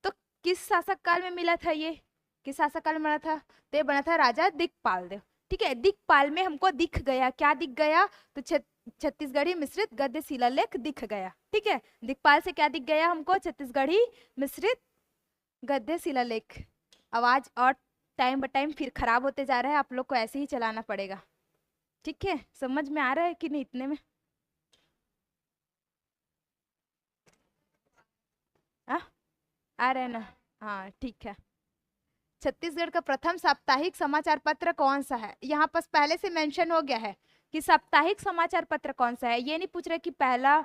तो किस शासक काल में मिला था ये? किस शासक काल में बना था? तो ये बना था राजा दिगपाल देव, ठीक है। दिगपाल में हमको दिख गया, क्या दिख गया? तो छत्तीसगढ़ी मिश्रित गद्य शिलालेख दिख गया, ठीक है। दिगपाल से क्या दिख गया हमको? छत्तीसगढ़ी मिश्रित गद्य शिलालेख। आवाज और टाइम ब टाइम फिर खराब होते जा रहा है, आप लोग को ऐसे ही चलाना पड़ेगा, ठीक है। समझ में आ रहा है कि नहीं इतने में? आ रहा है ना? हाँ, ठीक है। छत्तीसगढ़ का प्रथम साप्ताहिक समाचार पत्र कौन सा है? यहाँ पर पहले से मेंशन हो गया है कि साप्ताहिक समाचार पत्र कौन सा है। ये नहीं पूछ रहे कि पहला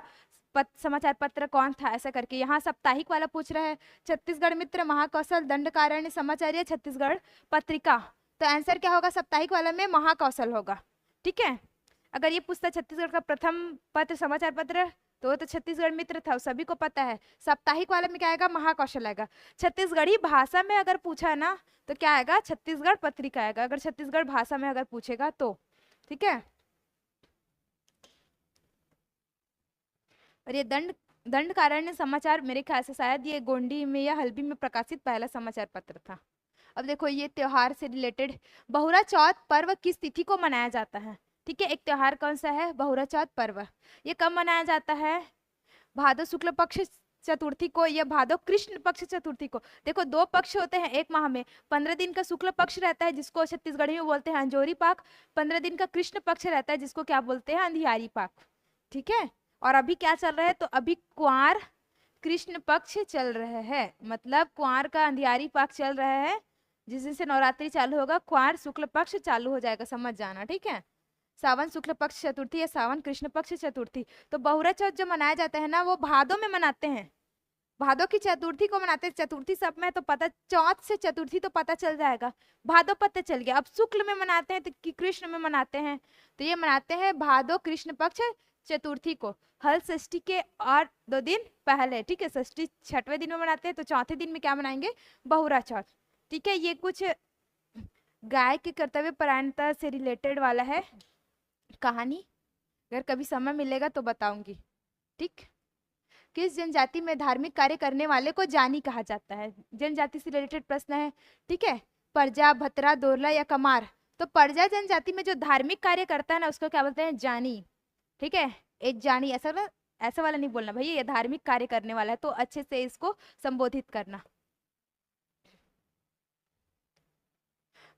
समाचार पत्र कौन था ऐसा करके, यहाँ साप्ताहिक वाला पूछ रहा है। छत्तीसगढ़ मित्र, महाकौशल, दंडकारण्य समाचार या छत्तीसगढ़ पत्रिका। तो आंसर क्या होगा? साप्ताहिक वाला में महाकौशल होगा, ठीक है। अगर ये पूछता छत्तीसगढ़ का प्रथम पत्र समाचार पत्र, तो छत्तीसगढ़ मित्र था, सभी को पता है। साप्ताहिक वाले में क्या आएगा? महाकौशल आएगा। छत्तीसगढ़ी भाषा में अगर पूछा ना तो क्या आएगा? छत्तीसगढ़ पत्रिका आएगा, अगर छत्तीसगढ़ भाषा में अगर पूछेगा तो, ठीक है। और ये दंडकारण्य समाचार मेरे ख्याल से शायद ये गोंडी में या हल्बी में प्रकाशित पहला समाचार पत्र था। अब देखो, ये त्योहार से रिलेटेड, बहुरा चौथ पर्व किस तिथि को मनाया जाता है? ठीक है, एक त्योहार कौन सा है? बहुरा चौथ पर्व। ये कब मनाया जाता है? भादो शुक्ल पक्ष चतुर्थी को या भादो कृष्ण पक्ष चतुर्थी को। देखो, 2 पक्ष होते हैं एक माह में। 15 दिन का शुक्ल पक्ष रहता है जिसको छत्तीसगढ़ी में बोलते हैं अंजोरी पाक। 15 दिन का कृष्ण पक्ष रहता है जिसको क्या बोलते हैं? अंधियारी पाक, ठीक है। और अभी क्या चल रहा है? तो अभी कुंवार कृष्ण पक्ष चल रहा है, मतलब कुंवार का अंधियारी पाक चल रहा है। जिस दिन से नवरात्रि चालू होगा, कुंवार शुक्ल पक्ष चालू हो जाएगा, समझ जाना, ठीक है। सावन शुक्ल पक्ष चतुर्थी या सावन कृष्ण पक्ष चतुर्थी। तो बहुरा चौथ जो मनाया जाता है ना, वो भादो में मनाते हैं, भादो की चतुर्थी को मनाते हैं। चतुर्थी सब में तो पता, चौथ से चतुर्थी तो पता चल जाएगा, भादो पता चल गया। अब शुक्ल में मनाते हैं तो कि कृष्ण में मनाते हैं, तो ये मनाते हैं भादो कृष्ण पक्ष चतुर्थी को, हल षष्ठी के और 2 दिन पहले, ठीक है। षष्ठी 6वें दिन में मनाते हैं, तो चौथे दिन में क्या मनाएंगे? बहुरा चौथ, ठीक है। ये कुछ गाय के कर्तव्य परायणता से रिलेटेड वाला है कहानी, अगर कभी समय मिलेगा तो बताऊंगी, ठीक। किस जनजाति में धार्मिक कार्य करने वाले को जानी कहा जाता है? जनजाति से रिलेटेड प्रश्न है, ठीक है। परजा, भतरा, दोरला या कमार। तो परजा जनजाति में जो धार्मिक कार्य करता है ना, उसको क्या बोलते हैं? जानी, ठीक है। एक जानी, ऐसा वाला नहीं बोलना भैया, ये धार्मिक कार्य करने वाला है, तो अच्छे से इसको संबोधित करना।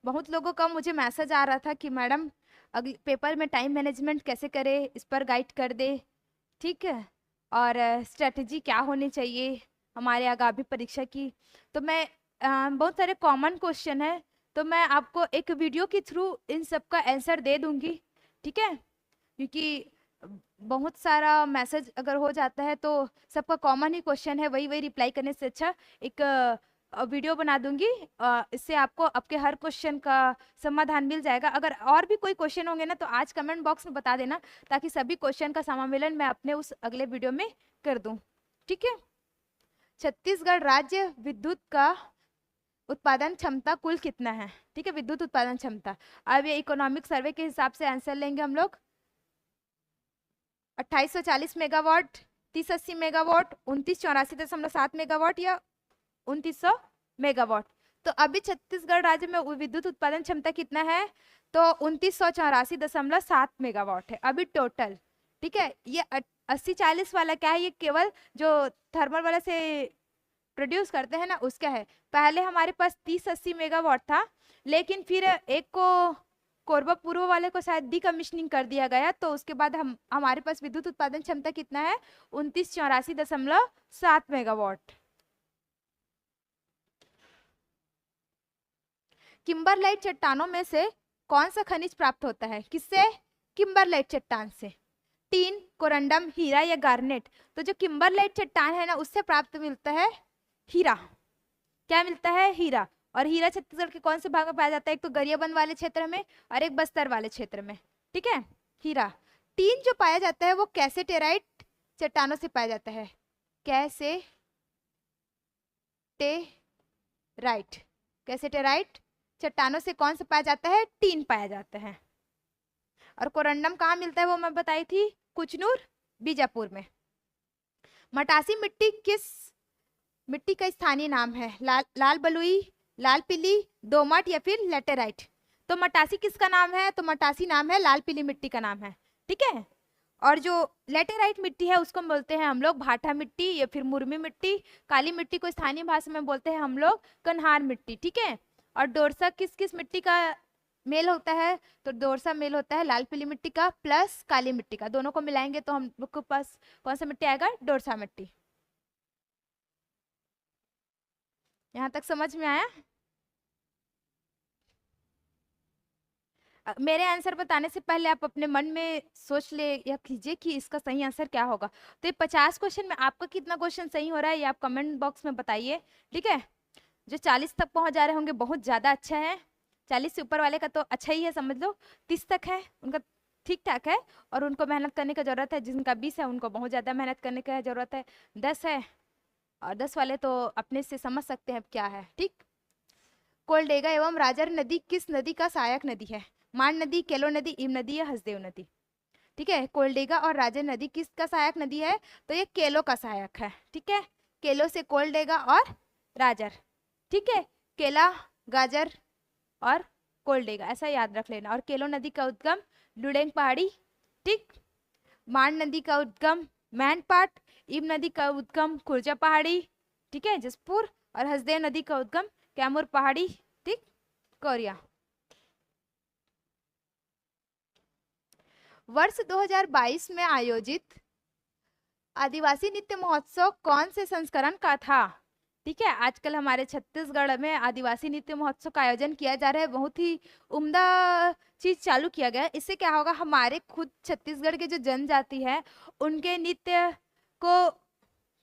बहुत लोगों का मुझे मैसेज आ रहा था कि मैडम अगले पेपर में टाइम मैनेजमेंट कैसे करें, इस पर गाइड कर दे, ठीक है। और स्ट्रेटजी क्या होनी चाहिए हमारे आगामी परीक्षा की। तो मैं बहुत सारे कॉमन क्वेश्चन है, तो मैं आपको एक वीडियो के थ्रू इन सब का आंसर दे दूंगी, ठीक है। क्योंकि बहुत सारा मैसेज अगर हो जाता है तो सबका कॉमन ही क्वेश्चन है, वही रिप्लाई करने से अच्छा एक वीडियो बना दूंगी, इससे आपको आपके हर क्वेश्चन का समाधान मिल जाएगा। अगर और भी कोई क्वेश्चन होंगे ना, तो आज कमेंट बॉक्स में बता देना, ताकि सभी क्वेश्चन का समामेलन मैं अपने उस अगले वीडियो में कर दूं, ठीक है। छत्तीसगढ़ राज्य विद्युत का उत्पादन क्षमता कुल कितना है? ठीक है, विद्युत उत्पादन क्षमता। अब ये इकोनॉमिक सर्वे के हिसाब से आंसर लेंगे हम लोग। 2840 मेगावाट, 3080 मेगावाट, 2984.7 मेगावाट या 2900 मेगावाट। तो अभी छत्तीसगढ़ राज्य में विद्युत उत्पादन क्षमता कितना है? तो 2984.7 मेगावाट है अभी टोटल, ठीक है। ये 80-40 वाला क्या है? ये केवल जो थर्मल वाला से प्रोड्यूस करते हैं ना उसका है। पहले हमारे पास 30-80 मेगावाट था, लेकिन फिर एक को कोरबा पूर्व वाले को शायद डीकमीशनिंग कर दिया गया, तो उसके बाद हमारे पास विद्युत उत्पादन क्षमता कितना है 2984.7 मेगावाट। किम्बरलाइट चट्टानों में से कौन सा खनिज प्राप्त होता है? किससे? किम्बरलाइट चट्टान से। टीन, कोरंडम, हीरा या गार्नेट? तो जो किम्बरलाइट चट्टान है ना उससे प्राप्त मिलता है हीरा। क्या मिलता है? हीरा। और हीरा छत्तीसगढ़ के कौन से भाग में पाया जाता है? एक तो गरियाबंद वाले क्षेत्र में और एक बस्तर वाले क्षेत्र में। ठीक है, हीरा। टीन जो पाया जाता है वो कैसेटेराइट चट्टानों से पाया जाता है। कैसेटेराइट चट्टानों से कौन सा पाया जाता है? टीन पाया जाता है। और कोरंडम कहाँ मिलता है वो मैं बताई थी, कुचनूर, बीजापुर में। मटासी मिट्टी किस मिट्टी का स्थानीय नाम है? लाल बलुई, लाल पीली, दोमट या फिर लेटेराइट? तो मटासी किसका नाम है? तो मटासी नाम है लाल पीली मिट्टी का नाम है। ठीक है, और जो लेटेराइट मिट्टी है उसको बोलते हैं हम लोग भाटा मिट्टी या फिर मुर्मी मिट्टी। काली मिट्टी को स्थानीय भाषा में बोलते हैं हम लोग कन्हार मिट्टी। ठीक है, और डोरसा किस किस मिट्टी का मेल होता है? तो डोरसा मेल होता है लाल पीली मिट्टी का प्लस काली मिट्टी का, दोनों को मिलाएंगे तो हम लोग के पास कौन सा मिट्टी आएगा? डोरसा मिट्टी। यहाँ तक समझ में आया? मेरे आंसर बताने से पहले आप अपने मन में सोच ले या कीजिए कि इसका सही आंसर क्या होगा। तो ये 50 क्वेश्चन में आपका कितना क्वेश्चन सही हो रहा है ये आप कमेंट बॉक्स में बताइए। ठीक है, जो 40 तक पहुंच जा रहे होंगे बहुत ज़्यादा अच्छा है। 40 से ऊपर वाले का तो अच्छा ही है, समझ लो। 30 तक है उनका ठीक ठाक है और उनको मेहनत करने की ज़रूरत है। जिनका 20 है उनको बहुत ज़्यादा मेहनत करने की ज़रूरत है। 10 है और 10 वाले तो अपने से समझ सकते हैं क्या है। ठीक, कोलडेगा एवं राजर नदी किस नदी का सहायक नदी है? मान नदी, केलो नदी, इम नदी या हसदेव नदी? ठीक है, कोलडेगा और राजर नदी किसका सहायक नदी है? तो ये केलो का सहायक है। ठीक है, केलो से कोलडेगा और राजर। ठीक है, केला, गाजर और कोलडेगा ऐसा याद रख लेना। और केलो नदी का उद्गम लुडेंग पहाड़ी। ठीक, मान नदी का उद्गम मैनपाट, इम नदी का उद्गम खुर्जा पहाड़ी। ठीक है, जसपुर। और हसदेव नदी का उद्गम कैमूर पहाड़ी। ठीक, कोरिया। वर्ष 2022 में आयोजित आदिवासी नृत्य महोत्सव कौन से संस्करण का था? ठीक है, आजकल हमारे छत्तीसगढ़ में आदिवासी नृत्य महोत्सव का आयोजन किया जा रहा है। बहुत ही उम्दा चीज चालू किया गया है। इससे क्या होगा, हमारे खुद छत्तीसगढ़ के जो जनजाति है उनके नृत्य को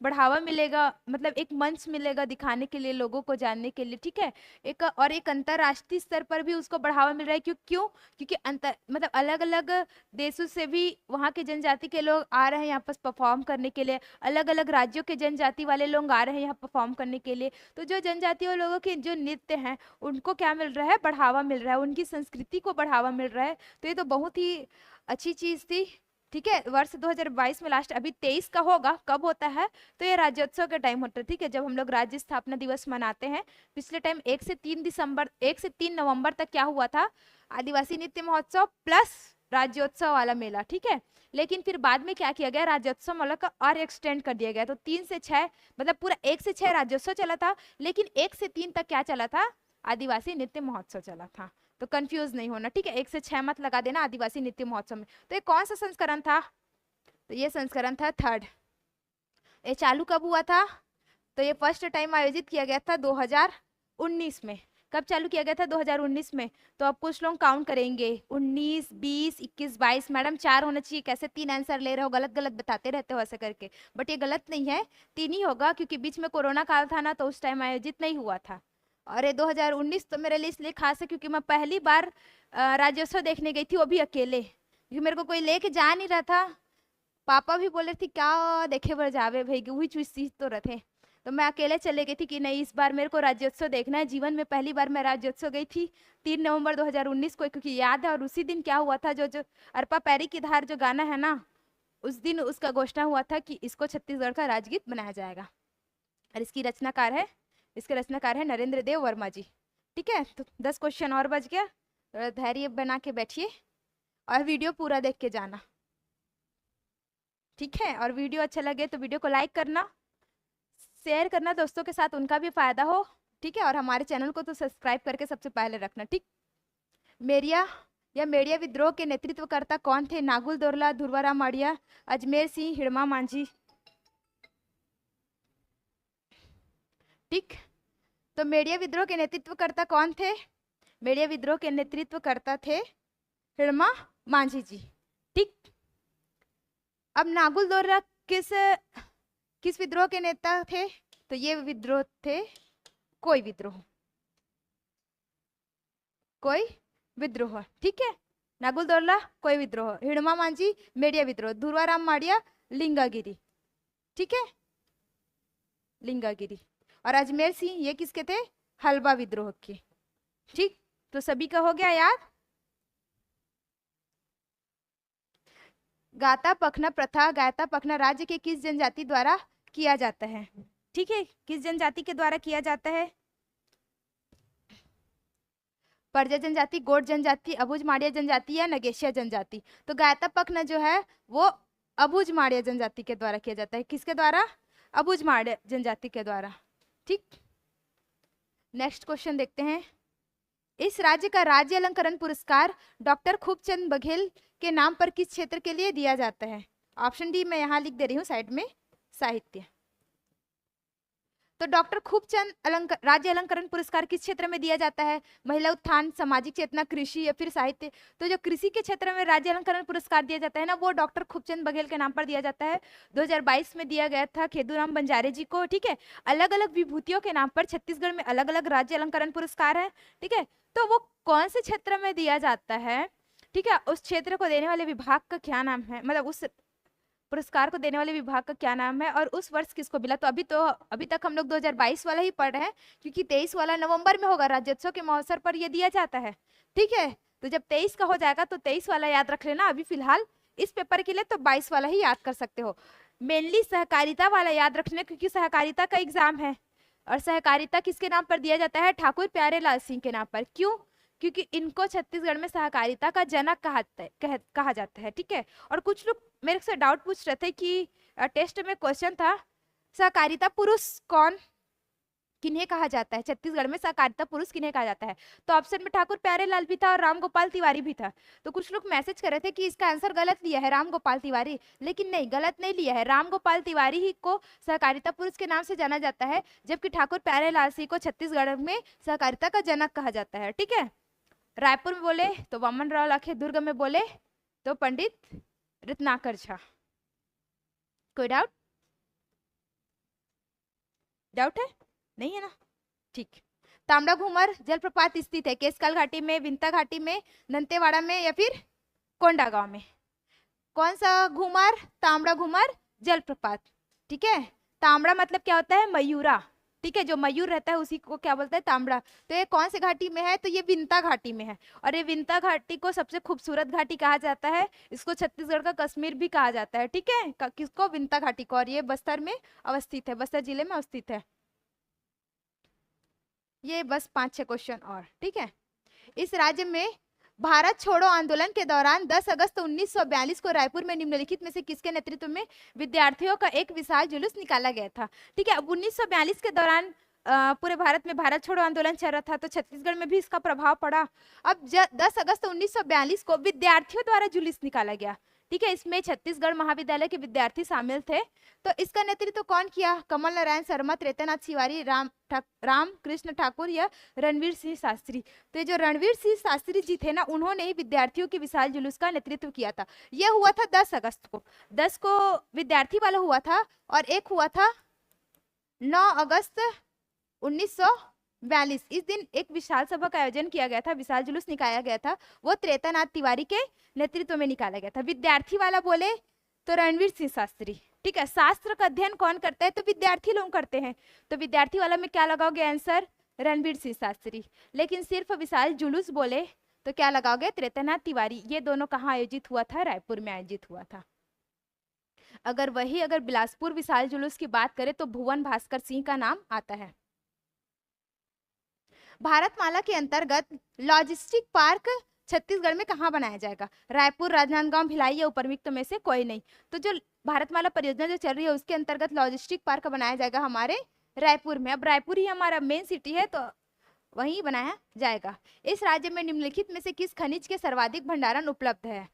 बढ़ावा मिलेगा, मतलब एक मंच मिलेगा दिखाने के लिए, लोगों को जानने के लिए। ठीक है, एक और एक अंतर्राष्ट्रीय स्तर पर भी उसको बढ़ावा मिल रहा है। क्यों? क्योंकि मतलब अलग अलग देशों से भी वहाँ के जनजाति के लोग आ रहे हैं यहाँ पर परफॉर्म करने के लिए। अलग अलग राज्यों के जनजाति वाले लोग आ रहे हैं यहाँ परफॉर्म करने के लिए। तो जो जनजातीय लोगों के जो नृत्य हैं उनको क्या मिल रहा है? बढ़ावा मिल रहा है, उनकी संस्कृति को बढ़ावा मिल रहा है। तो ये तो बहुत ही अच्छी चीज थी। ठीक है, वर्ष 2022 में लास्ट, अभी 23 का होगा। कब होता है? तो ये राज्योत्सव का टाइम होता है। ठीक है, जब हम लोग राज्य स्थापना दिवस मनाते हैं। पिछले टाइम 1 से 3 नवंबर तक क्या हुआ था? आदिवासी नृत्य महोत्सव प्लस राज्योत्सव वाला मेला। ठीक है, लेकिन फिर बाद में क्या किया गया, राज्योत्सव मेला का और एक्सटेंड कर दिया गया। तो 3 से 6 मतलब पूरा 1 से 6 राज्योत्सव चला था, लेकिन 1 से 3 तक क्या चला था? आदिवासी नृत्य महोत्सव चला था। तो कंफ्यूज नहीं होना। ठीक है, 1 से 6 मत लगा देना आदिवासी नृत्य महोत्सव में। तो ये कौन सा संस्करण था? तो ये संस्करण था 3rd। ये चालू कब हुआ था? तो ये फर्स्ट टाइम आयोजित किया गया था 2019 में। कब चालू किया गया था? 2019 में। तो अब कुछ लोग काउंट करेंगे 19, 20, 21, 22। मैडम 4 होना चाहिए, कैसे 3 आंसर ले रहे हो? गलत गलत बताते रहते हो ऐसे करके। बट ये गलत नहीं है, 3 ही होगा, क्योंकि बीच में कोरोना काल था ना, तो उस टाइम आयोजित नहीं हुआ था। और ये 2019 तो मेरे लिए इसलिए खास है क्योंकि मैं पहली बार राज्योत्सव देखने गई थी, वो भी अकेले, क्योंकि मेरे को कोई लेके जा नहीं रहा था। पापा भी बोले थे क्या देखे बर जावे भाई, वही चीज तो रहे। तो मैं अकेले चले गई थी कि नहीं, इस बार मेरे को राज्योत्सव देखना है। जीवन में पहली बार मैं राज्योत्सव गई थी 3 नवंबर 2019 को, क्योंकि याद है। और उसी दिन क्या हुआ था, जो अरपा पैरी की धार जो गाना है ना, उस दिन उसका घोषणा हुआ था कि इसको छत्तीसगढ़ का राजगीत बनाया जाएगा। और इसके रचनाकार है नरेंद्र देव वर्मा जी। ठीक है, तो 10 क्वेश्चन और बच गया। थोड़ा धैर्य बना के बैठिए और वीडियो पूरा देख के जाना। ठीक है, और वीडियो अच्छा लगे तो वीडियो को लाइक करना, शेयर करना दोस्तों के साथ, उनका भी फायदा हो, ठीक है। और हमारे चैनल को तो सब्सक्राइब करके सबसे पहले रखना, ठीक। मेरिया या मेड़िया विद्रोह के नेतृत्वकर्ता कौन थे? नागुल दोरला, ध्रुवाराम माड़िया, अजमेर सिंह, हिड़मा मांझी, ठीक। तो मेड़िया विद्रोह के नेतृत्वकर्ता कौन थे? मेड़िया विद्रोह के नेतृत्वकर्ता थे हिड़मा मांझी जी, ठीक। अब नागुल दोरला किस विद्रोह के नेता थे? तो ये विद्रोह थे कोई विद्रोह, कोई विद्रोह, ठीक है। नागुल दोरला कोई विद्रोह, हिड़मा मांझी मेड़िया विद्रोह, ध्रुवाराम माड़िया लिंगागिरी, ठीक है, लिंगागिरी। और अजमेर सिंह ये किसके थे? हलबा विद्रोह के, ठीक। तो सभी का हो गया याद। गाता पखना प्रथा, गाता पखना राज्य के किस जनजाति द्वारा किया जाता है? ठीक है, किस जनजाति के द्वारा किया जाता है? परजा जनजाति, गोंड जनजाति, अबुझ माड़िया जनजाति या नगेशिया जनजाति? तो गायता पखना जो है वो अबुझ माड़िया जनजाति के द्वारा किया जाता है। किसके द्वारा? अबुझ माड़िया जनजाति के द्वारा, ठीक। नेक्स्ट क्वेश्चन देखते हैं। इस राज्य का राज्य अलंकरण पुरस्कार डॉक्टर खूबचंद बघेल के नाम पर किस क्षेत्र के लिए दिया जाता है? ऑप्शन डी मैं यहाँ लिख दे रही हूँ साइड में, साहित्य। तो डॉक्टर खूबचंद राज्य अलंकरण पुरस्कार किस क्षेत्र में दिया जाता है? महिला उत्थान, सामाजिक चेतना, कृषि या फिर साहित्य? तो जो कृषि के क्षेत्र में राज्य अलंकरण पुरस्कार दिया जाता है ना, वो डॉक्टर खूबचंद बघेल के नाम पर दिया जाता है। 2022 में दिया गया था खेदूराम बंजारे जी को, ठीक है। अलग अलग विभूतियों के नाम पर छत्तीसगढ़ में अलग अलग राज्य अलंकरण पुरस्कार है, ठीक है। तो वो कौन से क्षेत्र में दिया जाता है, ठीक है, उस क्षेत्र को देने वाले विभाग का क्या नाम है, मतलब उस पुरस्कार को देने वाले विभाग का क्या नाम है, और उस वर्ष किसको मिला? तो अभी तक हम लोग 2022 वाला ही पढ़ रहे हैं, क्योंकि 23 वाला नवंबर में होगा, राज्योत्सव के अवसर पर ये दिया जाता है, ठीक है। तो जब 23 का हो जाएगा तो 23 वाला याद रख लेना। अभी फिलहाल इस पेपर के लिए तो 22 वाला ही याद कर सकते हो। मेनली सहकारिता वाला याद रखना, क्योंकि सहकारिता का एग्जाम है। और सहकारिता किसके नाम पर दिया जाता है? ठाकुर प्यारे लाल सिंह के नाम पर। क्यों? क्योंकि इनको छत्तीसगढ़ में सहकारिता का जनक कहा जाता है, ठीक है। और कुछ लोग मेरे से डाउट पूछ रहे थे कि टेस्ट में क्वेश्चन था सहकारिता पुरुष किन्हें कहा जाता है? छत्तीसगढ़ में सहकारिता पुरुष किन्हें कहा जाता है? तो ऑप्शन में ठाकुर प्यारे लाल भी था और राम गोपाल तिवारी भी था। तो कुछ लोग मैसेज कर रहे थे कि इसका आंसर गलत लिया है राम गोपाल तिवारी, लेकिन नहीं, गलत नहीं लिया है। राम गोपाल तिवारी ही को सहकारिता पुरुष के नाम से जाना जाता है, जबकि ठाकुर प्यारे लाल सिंह को छत्तीसगढ़ में सहकारिता का जनक कहा जाता है, ठीक है। रायपुर में बोले तो वामन राव लाखे, दुर्ग में बोले तो पंडित रत्नाकर झा। कोई डाउट है? नहीं है ना, ठीक। तांबड़ा घूमर जलप्रपात स्थित है केसकाल घाटी में, विंता घाटी में, दंतेवाड़ा में या फिर कोंडागांव में? कौन सा घूमर? तांबड़ा घूमर जलप्रपात, ठीक है। तांबड़ा मतलब क्या होता है? मयूरा, ठीक है। जो मयूर रहता है उसी को क्या बोलते हैं? तांबड़ा। तो ये कौन से घाटी में है? तो ये विंता घाटी में है। और ये विंता घाटी को सबसे खूबसूरत घाटी कहा जाता है। इसको छत्तीसगढ़ का कश्मीर भी कहा जाता है, ठीक है। किसको? विंता घाटी को। और ये बस्तर में अवस्थित है, बस्तर जिले में अवस्थित है। ये बस 5-6 क्वेश्चन और, ठीक है। इस राज्य में भारत छोड़ो आंदोलन के दौरान 10 अगस्त 1942 को रायपुर में निम्नलिखित में से किसके नेतृत्व में विद्यार्थियों का एक विशाल जुलूस निकाला गया था? ठीक है। अब 1942 के दौरान पूरे भारत में भारत छोड़ो आंदोलन चल रहा था, तो छत्तीसगढ़ में भी इसका प्रभाव पड़ा। अब 10 अगस्त 1942 को विद्यार्थियों द्वारा जुलूस निकाला गया, ठीक है। इसमें छत्तीसगढ़ महाविद्यालय के विद्यार्थी शामिल थे। तो इसका नेतृत्व कौन किया? कमल नारायण शर्मा, त्रेतानाथ तिवारी, राम कृष्ण ठाकुर या रणवीर सिंह शास्त्री? तो ये जो रणवीर सिंह शास्त्री जी थे ना, उन्होंने ही विद्यार्थियों के विशाल जुलूस का नेतृत्व किया था। यह हुआ था 10 अगस्त को। 10 को विद्यार्थी वाला हुआ था, और एक हुआ था 9 अगस्त 1942। इस दिन एक विशाल सभा का आयोजन किया गया था, विशाल जुलूस निकाला गया था। वो त्रेतानाथ तिवारी के नेतृत्व में निकाला गया था। विद्यार्थी वाला बोले तो रणवीर सिंह शास्त्री, ठीक है। शास्त्र का अध्ययन कौन करता है? तो विद्यार्थी लोग करते हैं। तो विद्यार्थी वाला में क्या लगाओगे आंसर? रणवीर सिंह शास्त्री। लेकिन सिर्फ विशाल जुलूस बोले तो क्या लगाओगे? त्रेतानाथ तिवारी। ये दोनों कहाँ आयोजित हुआ था? रायपुर में आयोजित हुआ था। अगर बिलासपुर विशाल जुलूस की बात करें तो भुवन भास्कर सिंह का नाम आता है। भारतमाला के अंतर्गत लॉजिस्टिक पार्क छत्तीसगढ़ में कहाँ बनाया जाएगा? रायपुर, राजनांदगांव, भिलाई या उपरयुक्त में से कोई नहीं। तो जो भारतमाला परियोजना जो चल रही है उसके अंतर्गत लॉजिस्टिक पार्क बनाया जाएगा हमारे रायपुर में। अब रायपुर ही हमारा मेन सिटी है तो वहीं बनाया जाएगा। इस राज्य में निम्नलिखित में से किस खनिज के सर्वाधिक भंडारण उपलब्ध है?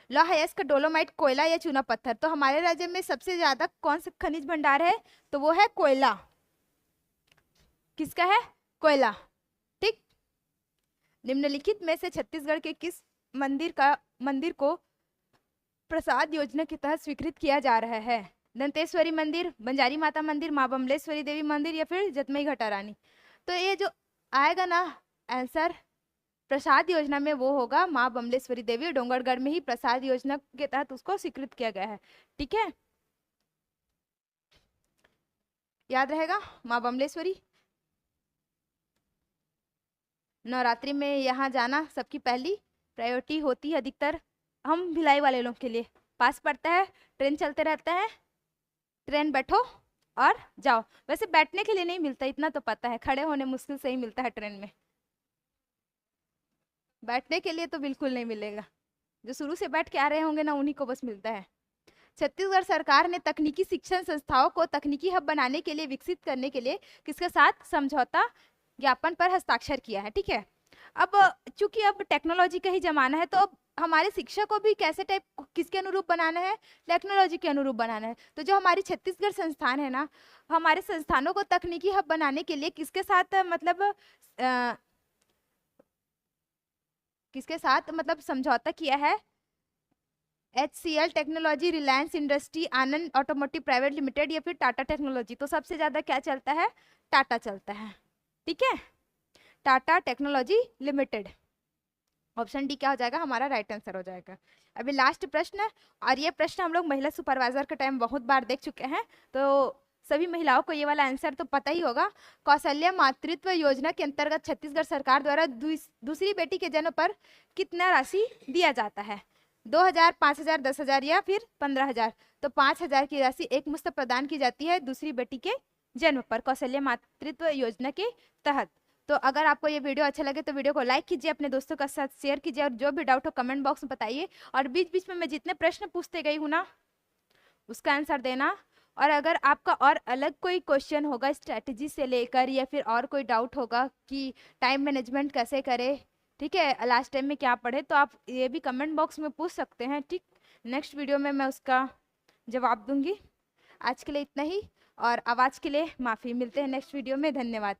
लौह अयस्क, डोलोमाइट, कोयला या चूना पत्थर? तो हमारे राज्य में सबसे ज्यादा कौन सा खनिज भंडार है? तो वो है कोयला। किसका है? कोयला। ठीक। निम्नलिखित में से छत्तीसगढ़ के किस मंदिर को प्रसाद योजना के तहत स्वीकृत किया जा रहा है? दंतेश्वरी मंदिर, बंजारी माता मंदिर, माँ बमलेश्वरी देवी मंदिर या फिर जतमई घटा रानी? तो ये जो आएगा ना आंसर प्रसाद योजना में, वो होगा माँ बमलेश्वरी देवी। डोंगरगढ़ में ही प्रसाद योजना के तहत उसको स्वीकृत किया गया है। ठीक है, याद रहेगा माँ बमलेश्वरी। नवरात्रि में यहाँ जाना सबकी पहली प्रायोरिटी होती है अधिकतर हम भिलाई वाले लोग के लिए। पास पड़ता है, ट्रेन चलते रहता है, ट्रेन बैठो और जाओ। वैसे बैठने के लिए नहीं मिलता, इतना तो पता है, खड़े होने मुश्किल से ही मिलता है ट्रेन में, बैठने के लिए तो बिल्कुल नहीं मिलेगा। जो शुरू से बैठ के आ रहे होंगे ना, उन्हीं को बस मिलता है। छत्तीसगढ़ सरकार ने तकनीकी शिक्षण संस्थाओं को तकनीकी हब बनाने के लिए विकसित करने के लिए किसके साथ समझौता ज्ञापन पर हस्ताक्षर किया है? ठीक है, अब चूंकि अब टेक्नोलॉजी का ही जमाना है, तो अब हमारे शिक्षा को भी कैसे टाइप किसके अनुरूप बनाना है? टेक्नोलॉजी के अनुरूप बनाना है। तो जो हमारी छत्तीसगढ़ संस्थान है ना, हमारे संस्थानों को तकनीकी हब बनाने के लिए किसके साथ मतलब समझौता किया है? HCL टेक्नोलॉजी, रिलायंस इंडस्ट्री, आनंद ऑटोमोटिव प्राइवेट लिमिटेड या फिर टाटा टेक्नोलॉजी? तो सबसे ज्यादा क्या चलता है? टाटा चलता है। ठीक है, Tata technology limited. Option D क्या हो जाएगा? हमारा राइट आंसर हो जाएगा। अभी लास्ट प्रश्न, और ये प्रश्न हम लोग महिला सुपरवाइजर के टाइम बहुत बार देख चुके हैं, तो सभी महिलाओं को ये वाला आंसर तो पता ही होगा। कौशल्या मातृत्व योजना के अंतर्गत छत्तीसगढ़ सरकार द्वारा दूसरी बेटी के जन्म पर कितना राशि दिया जाता है? 2000, 5000, 10,000 या फिर 15,000? तो 5,000 की राशि एक मुश्त प्रदान की जाती है दूसरी बेटी के जन्म पर कौशल्या मातृत्व योजना के तहत। तो अगर आपको ये वीडियो अच्छा लगे तो वीडियो को लाइक कीजिए, अपने दोस्तों के साथ शेयर कीजिए, और जो भी डाउट हो कमेंट बॉक्स में बताइए। और बीच बीच में मैं जितने प्रश्न पूछते गई हूँ ना, उसका आंसर देना। और अगर आपका और अलग कोई क्वेश्चन होगा स्ट्रैटेजी से लेकर, या फिर और कोई डाउट होगा कि टाइम मैनेजमेंट कैसे करें, ठीक है, लास्ट टाइम में क्या पढ़े, तो आप ये भी कमेंट बॉक्स में पूछ सकते हैं। ठीक, नेक्स्ट वीडियो में मैं उसका जवाब दूंगी। आज के लिए इतना ही, और आवाज़ के लिए माफ़ी। मिलते हैं नेक्स्ट वीडियो में। धन्यवाद।